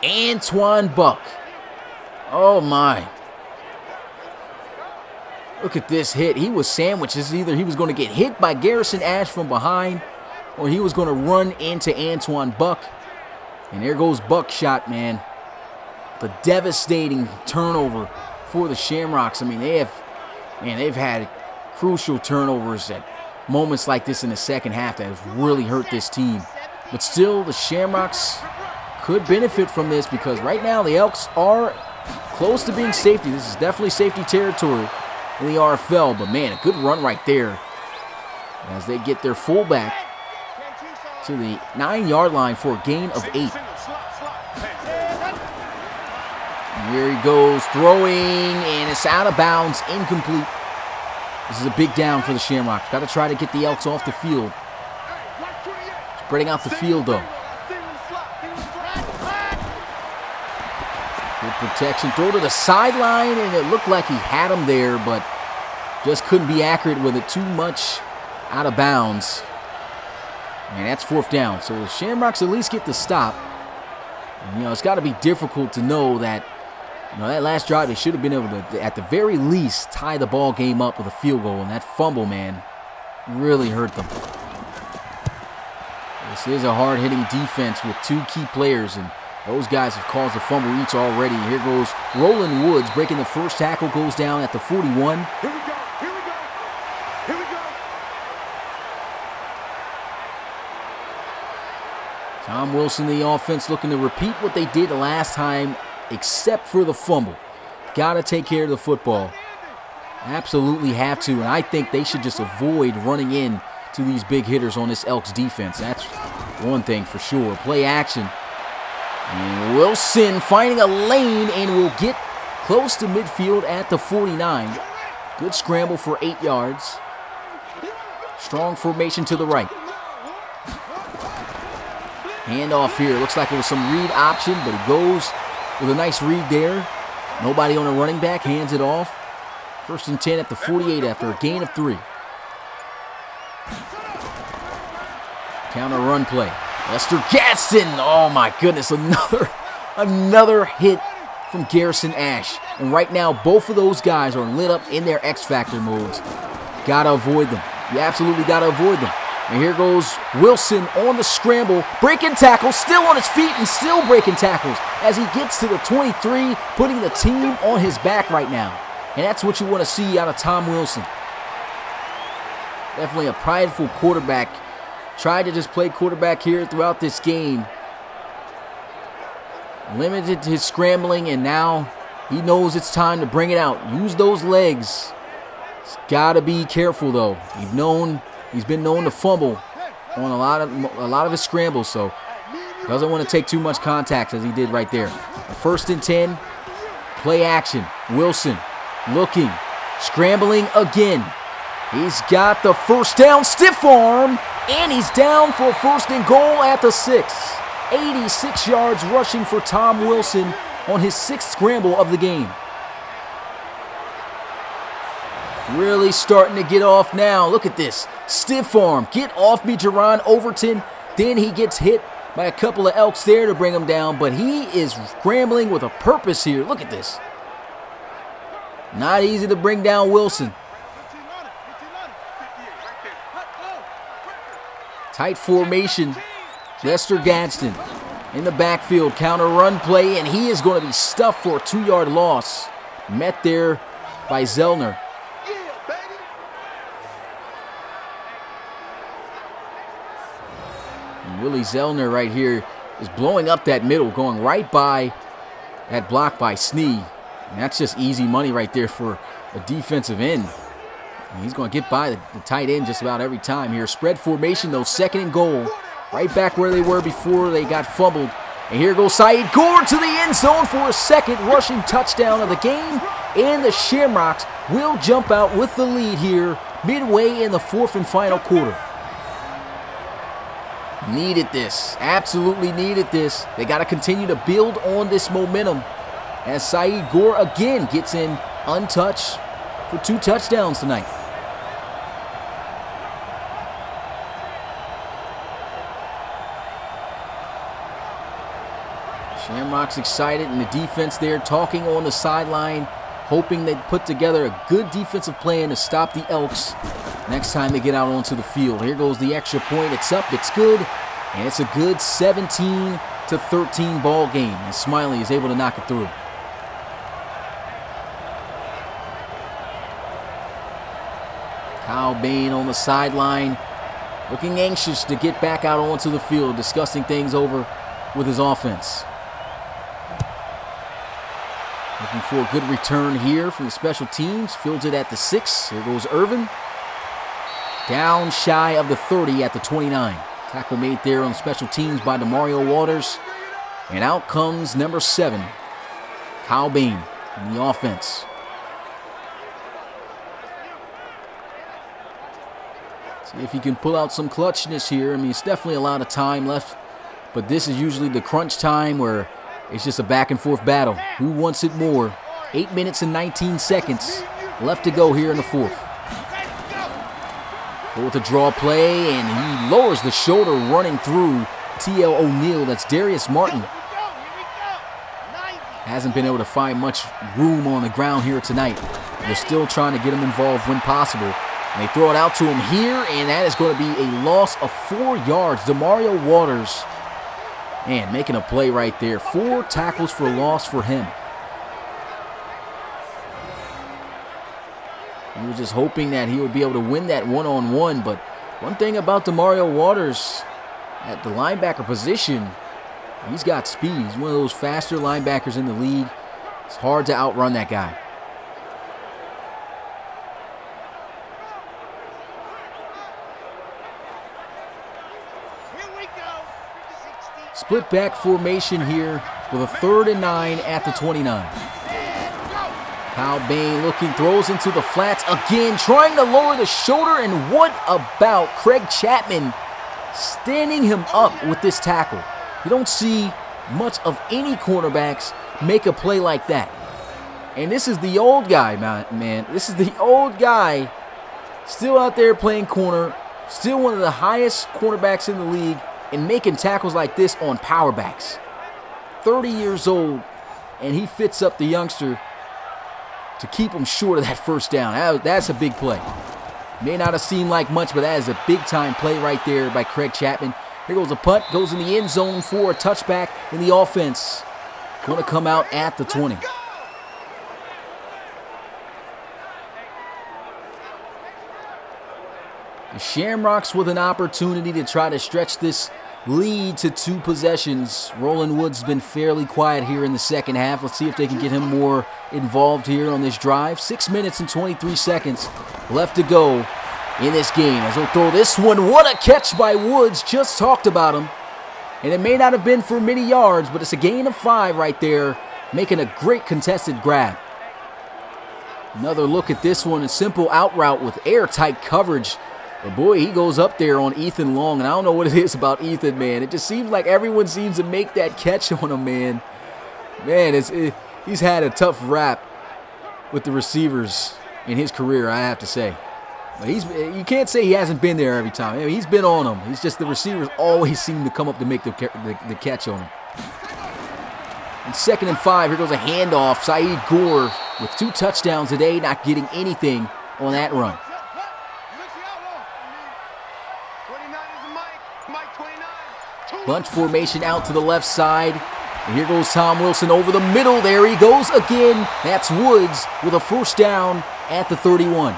Antoine Buck. Oh my. Look at this hit. He was sandwiched. Either he was going to get hit by Garrison Ash from behind, or he was going to run into Antoine Buck. And there goes Buckshot, man. The devastating turnover for the Shamrocks. I mean, they've had crucial turnovers at moments like this in the second half that have really hurt this team. But still, the Shamrocks could benefit from this because right now the Elks are close to being safety. This is definitely safety territory in the RFL, but man, a good run right there as they get their fullback to the 9-yard line for a gain of 8. And here he goes, throwing, and it's out of bounds, incomplete. This is a big down for the Shamrocks. Got to try to get the Elks off the field. Spreading out the field, though. Good protection. Throw to the sideline, and it looked like he had him there, but just couldn't be accurate with it. Too much out of bounds. And that's 4th down. So the Shamrocks at least get the stop. And, it's got to be difficult to know that, that last drive they should have been able to, at the very least, tie the ball game up with a field goal. And that fumble, man, really hurt them. This is a hard-hitting defense with 2 key players, and those guys have caused a fumble each already. Here goes Roland Woods breaking the first tackle, goes down at the 41. Here we go. Tom Wilson, the offense, looking to repeat what they did the last time, except for the fumble. Got to take care of the football. Absolutely have to, and I think they should just avoid running in to these big hitters on this Elks defense. That's one thing for sure. Play action. And Wilson finding a lane and will get close to midfield at the 49. Good scramble for 8 yards. Strong formation to the right. Handoff here. Looks like it was some read option, but he goes with a nice read there. Nobody on a running back. Hands it off. 1st and 10 at the 48 after a gain of 3. Counter run play. Lester Gadsden. Oh my goodness. Another hit from Garrison Ash. And right now, both of those guys are lit up in their X Factor modes. Gotta avoid them. You absolutely gotta avoid them. And here goes Wilson on the scramble, breaking tackles, still on his feet and still breaking tackles as he gets to the 23, putting the team on his back right now. And that's what you want to see out of Tom Wilson. Definitely a prideful quarterback. Tried to just play quarterback here throughout this game. Limited his scrambling, and now he knows it's time to bring it out. Use those legs. He's got to be careful, though. He's been known to fumble on a lot of his scrambles, so doesn't want to take too much contact as he did right there. 1st and 10, play action. Wilson looking, scrambling again. He's got the first down, stiff arm, and he's down for 1st and goal at the 6. 86 yards rushing for Tom Wilson on his 6th scramble of the game. Really starting to get off now. Look at this. Stiff arm. Get off me, Jerron Overton. Then he gets hit by a couple of Elks there to bring him down, but he is scrambling with a purpose here. Look at this. Not easy to bring down Wilson. Tight formation. Lester Gadsden in the backfield. Counter run play, and he is going to be stuffed for a 2-yard loss. Met there by Zellner. And Willie Zellner right here is blowing up that middle, going right by that block by Snee. And that's just easy money right there for a defensive end. And he's going to get by the tight end just about every time here. Spread formation, though, 2nd and goal. Right back where they were before they got fumbled. And here goes Saeed Gore to the end zone for a 2nd rushing touchdown of the game. And the Shamrocks will jump out with the lead here midway in the 4th and final quarter. Needed this. Absolutely needed this. They got to continue to build on this momentum as Saeed Gore again gets in untouched for 2 touchdowns tonight. Shamrocks excited, and the defense there talking on the sideline, hoping they put together a good defensive plan to stop the Elks next time they get out onto the field. Here goes the extra point. It's up. It's good. And it's a good 17-13 ball game. And Smiley is able to knock it through. Kyle Bain on the sideline, looking anxious to get back out onto the field, discussing things over with his offense. Looking for a good return here from the special teams. Fields it at the 6. Here goes Irvin. Down shy of the 30 at the 29. Tackle made there on special teams by DeMario Waters. And out comes number 7, Kyle Bain in the offense. See if he can pull out some clutchness here. I mean, it's definitely a lot of time left. But this is usually the crunch time where it's just a back and forth battle. Who wants it more? 8 minutes and 19 seconds left to go here in the 4th. Go with the draw play, and he lowers the shoulder running through T.L. O'Neal. That's Darius Martin. Hasn't been able to find much room on the ground here tonight. They're still trying to get him involved when possible. And they throw it out to him here, and that is going to be a loss of 4 yards. DeMario Waters, man, making a play right there. 4 tackles for loss for him. He was just hoping that he would be able to win that one-on-one, but one thing about DeMario Waters at the linebacker position, he's got speed. He's one of those faster linebackers in the league. It's hard to outrun that guy. Split back formation here with a 3rd and 9 at the 29. Kyle Bain looking, throws into the flats again, trying to lower the shoulder, and what about Craig Chapman standing him up with this tackle? You don't see much of any cornerbacks make a play like that. And this is the old guy, man. This is the old guy still out there playing corner, still one of the highest cornerbacks in the league, and making tackles like this on power backs. 30 years old, and he fits up the youngster to keep him short of that first down. That's a big play. May not have seemed like much, but that is a big-time play right there by Craig Chapman. Here goes a punt, goes in the end zone for a touchback in the offense. Going to come out at the 20. The Shamrocks with an opportunity to try to stretch this lead to 2 possessions. Roland Wood's been fairly quiet here in the second half. Let's see if they can get him more involved here on this drive. 6 minutes and 23 seconds left to go in this game as he'll throw this one. What a catch by Woods. Just talked about him. And it may not have been for many yards, but it's a gain of 5 right there, making a great contested grab. Another look at this one, a simple out route with airtight coverage. But boy, he goes up there on Ethan Long, and I don't know what it is about Ethan, man. It just seems like everyone seems to make that catch on him, man. Man, he's had a tough rap with the receivers in his career, I have to say. But you can't say he hasn't been there every time. I mean, he's been on him. He's just the receivers always seem to come up to make the catch on him. And 2nd and 5, here goes a handoff. Saeed Gore with 2 touchdowns today, not getting anything on that run. Bunch formation out to the left side. And here goes Tom Wilson over the middle. There he goes again. That's Woods with a 1st down at the 31.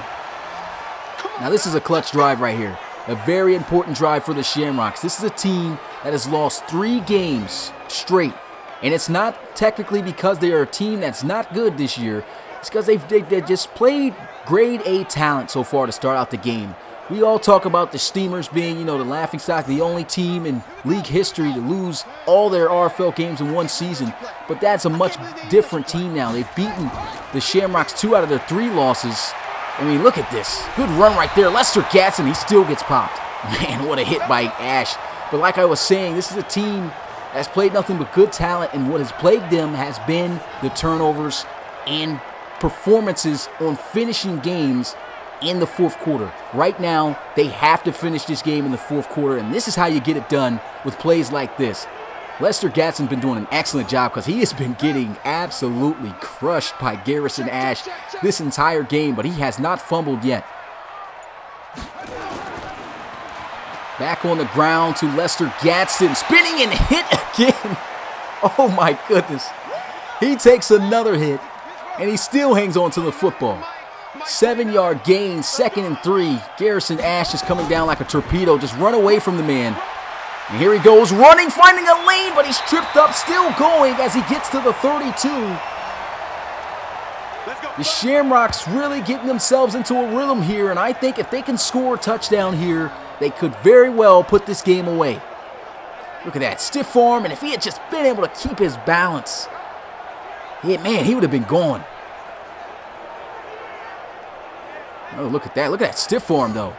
Now this is a clutch drive right here. A very important drive for the Shamrocks. This is a team that has lost 3 games straight. And it's not technically because they are a team that's not good this year. It's because they just played grade A talent so far to start out the game. We all talk about the Steamers being, the laughingstock, the only team in league history to lose all their RFL games in one season. But that's a much different team now. They've beaten the Shamrocks 2 out of their 3 losses. I mean, look at this. Good run right there. Lester Gatson, he still gets popped. Man, what a hit by Ash. But like I was saying, this is a team that's played nothing but good talent, and what has plagued them has been the turnovers and performances on finishing games in the fourth quarter. Right now, they have to finish this game in the fourth quarter, and this is how you get it done with plays like this. Lester Gadsden's been doing an excellent job because he has been getting absolutely crushed by Garrison Ash this entire game, but he has not fumbled yet. Back on the ground to Lester Gadsden, spinning and hit again. Oh my goodness. He takes another hit, and he still hangs on to the football. 7-yard gain, 2nd and 3. Garrison Ash is coming down like a torpedo. Just run away from the man. And here he goes, running, finding a lane, but he's tripped up, still going as he gets to the 32. The Shamrocks really getting themselves into a rhythm here, and I think if they can score a touchdown here, they could very well put this game away. Look at that, stiff arm, and if he had just been able to keep his balance, yeah, man, he would have been gone. Oh, look at that stiff arm, though.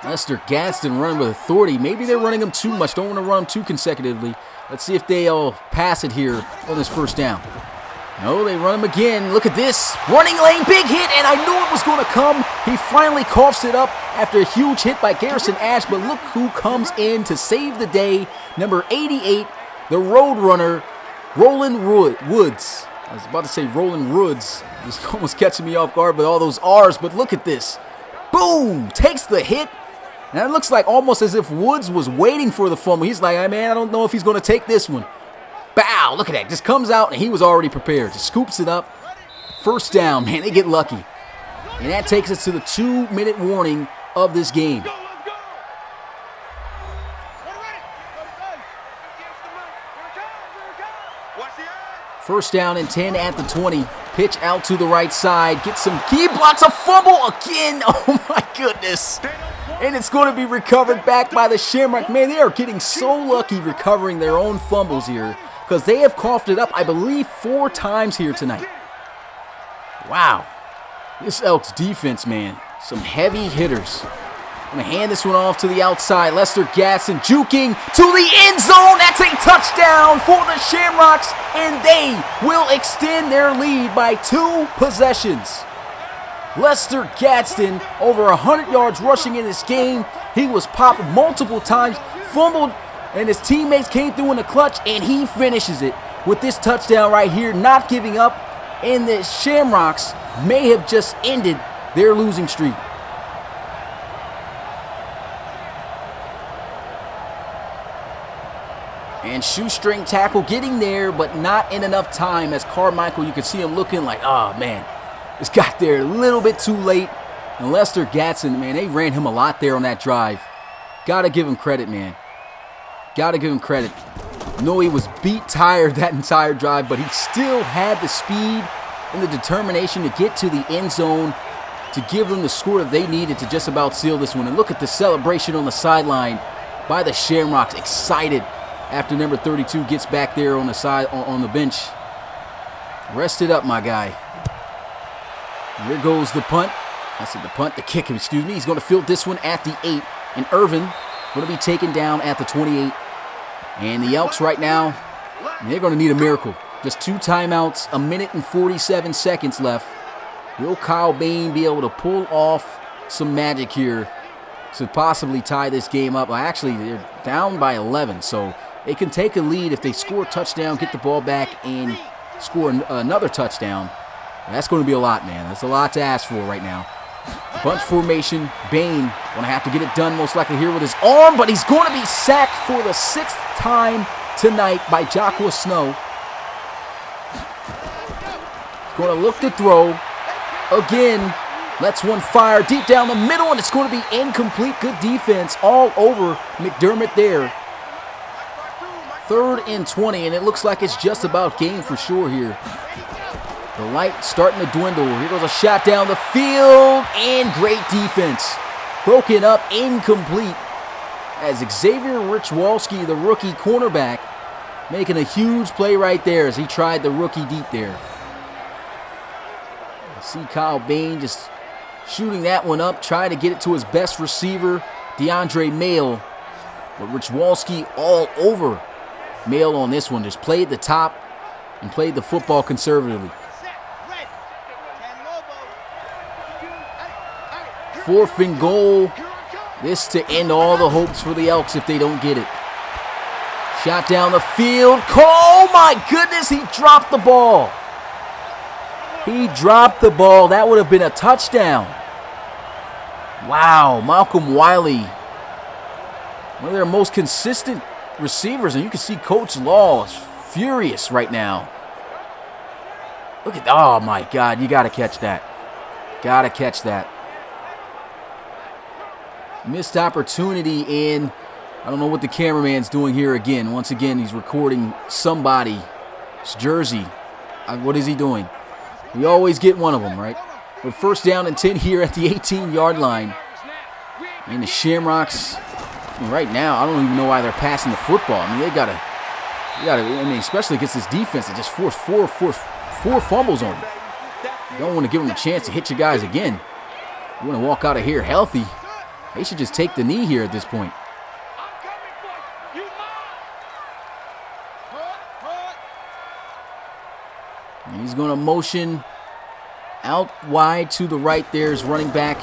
Lester Gadsden running with authority. Maybe they're running him too much. Don't want to run him too consecutively. Let's see if they'll pass it here on this first down. No, they run him again. Look at this. Running lane, big hit, and I knew it was going to come. He finally coughs it up after a huge hit by Garrison Ash, but look who comes in to save the day. Number 88, the road runner, Roland Woods. I was about to say Roland Woods. Just almost catching me off guard with all those R's, but look at this. Boom! Takes the hit. And it looks like almost as if Woods was waiting for the fumble. He's like, hey, man, I don't know if he's going to take this one. Bow! Look at that. Just comes out, and he was already prepared. Just scoops it up. First down. Man, they get lucky. And that takes us to the 2-minute warning of this game. First down and 10 at the 20. Pitch out to the right side. Get some key blocks. A fumble again. Oh, my goodness. And it's going to be recovered back by the Shamrock. Man, they are getting so lucky recovering their own fumbles here because they have coughed it up, I believe, 4 times here tonight. Wow. This Elks defense, man. Some heavy hitters. I'm going to hand this one off to the outside. Lester Gadsden juking to the end zone. That's a touchdown for the Shamrocks, and they will extend their lead by 2 possessions. Lester Gadsden, over 100 yards rushing in this game. He was popped multiple times, fumbled, and his teammates came through in the clutch, and he finishes it with this touchdown right here, not giving up, and the Shamrocks may have just ended their losing streak. And shoestring tackle getting there, but not in enough time as Carmichael, you can see him looking like, oh, man. Just got there a little bit too late. And Lester Gadsden, man, they ran him a lot there on that drive. Got to give him credit, man. Got to give him credit. I know he was beat tired that entire drive, but he still had the speed and the determination to get to the end zone to give them the score that they needed to just about seal this one. And look at the celebration on the sideline by the Shamrocks. Excited after number 32 gets back there on the side on the bench. Rest it up, my guy. Here goes the punt. The kick, excuse me. He's going to field this one at the 8. And Irvin going to be taken down at the 28. And the Elks right now, they're going to need a miracle. Just 2 timeouts, 1 minute and 47 seconds left. Will Kyle Bain be able to pull off some magic here to possibly tie this game up? Well, actually, they're down by 11, so they can take a lead if they score a touchdown, get the ball back, and score another touchdown. That's going to be a lot, man. That's a lot to ask for right now. Bunch formation. Bain going to have to get it done most likely here with his arm, but he's going to be sacked for the 6th time tonight by Joshua Snow. Going to look to throw. Again, lets one fire deep down the middle, and it's going to be incomplete. Good defense all over McDermott there. 3rd and 20, and it looks like it's just about game for sure here. The light starting to dwindle. Here goes a shot down the field, and great defense. Broken up, incomplete. As Xavier Richwalski, the rookie cornerback, making a huge play right there as he tried the rookie deep there. See Kyle Bain just shooting that one up, trying to get it to his best receiver, DeAndre Mail. But Rich Walski all over Mail on this one. Just played the top and played the football conservatively. 4th and goal. This to end all the hopes for the Elks if they don't get it. Shot down the field. Oh my goodness, he dropped the ball. He dropped the ball. That would have been a touchdown. Wow, Malcolm Wiley, one of their most consistent receivers, and you can see Coach Law is furious right now. Look at, oh my God, you got to catch that. Got to catch that. Missed opportunity in, I don't know what the cameraman's doing here again. Once again, he's recording somebody's jersey. What is he doing? We always get one of them, right? But 1st down and 10 here at the 18-yard line. And the Shamrocks, I mean, right now, I don't even know why they're passing the football. I mean, they gotta, I mean, especially against this defense that just forced four fumbles on you. You don't want to give them a chance to hit you guys again. You want to walk out of here healthy. They should just take the knee here at this point. And he's going to motion out wide to the right. There's running back.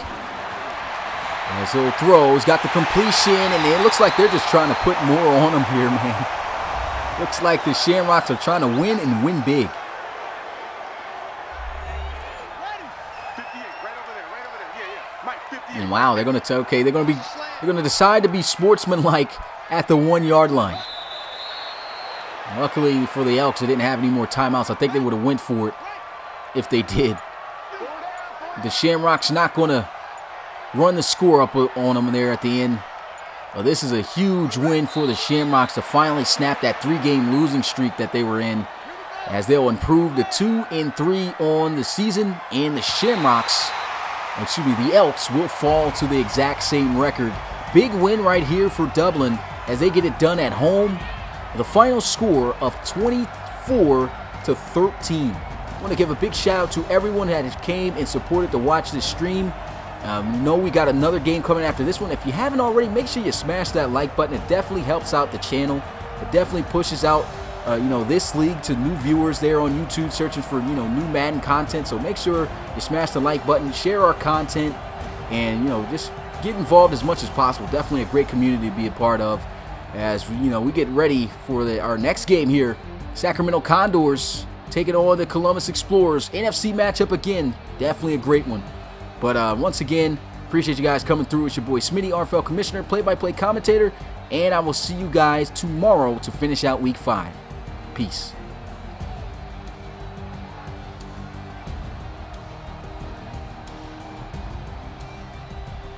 As he'll throw, he's got the completion, and it looks like they're just trying to put more on him here, man. Looks like the Shamrocks are trying to win and win big. And wow, they're going to decide to be sportsmanlike at the 1-yard line. Luckily for the Elks, they didn't have any more timeouts. I think they would have went for it if they did. The Shamrocks not going to run the score up on them there at the end. Well, this is a huge win for the Shamrocks to finally snap that 3-game losing streak that they were in, as they'll improve to 2-3 on the season, and the Shamrocks, the Elks, will fall to the exact same record. Big win right here for Dublin as they get it done at home. The final score of 24-13. I want to give a big shout out to everyone that came and supported to watch this stream. We got another game coming after this one. If you haven't already, make sure you smash that like button. It definitely helps out the channel. It definitely pushes out this league to new viewers there on YouTube searching for new Madden content. So make sure you smash the like button, share our content, and just get involved as much as possible. Definitely a great community to be a part of as we get ready for our next game here. Sacramento Condors taking on the Columbus Explorers. NFC matchup again. Definitely a great one. But once again, appreciate you guys coming through. It's your boy Smitty, RFL Commissioner, play-by-play commentator, and I will see you guys tomorrow to finish out Week 5. Peace.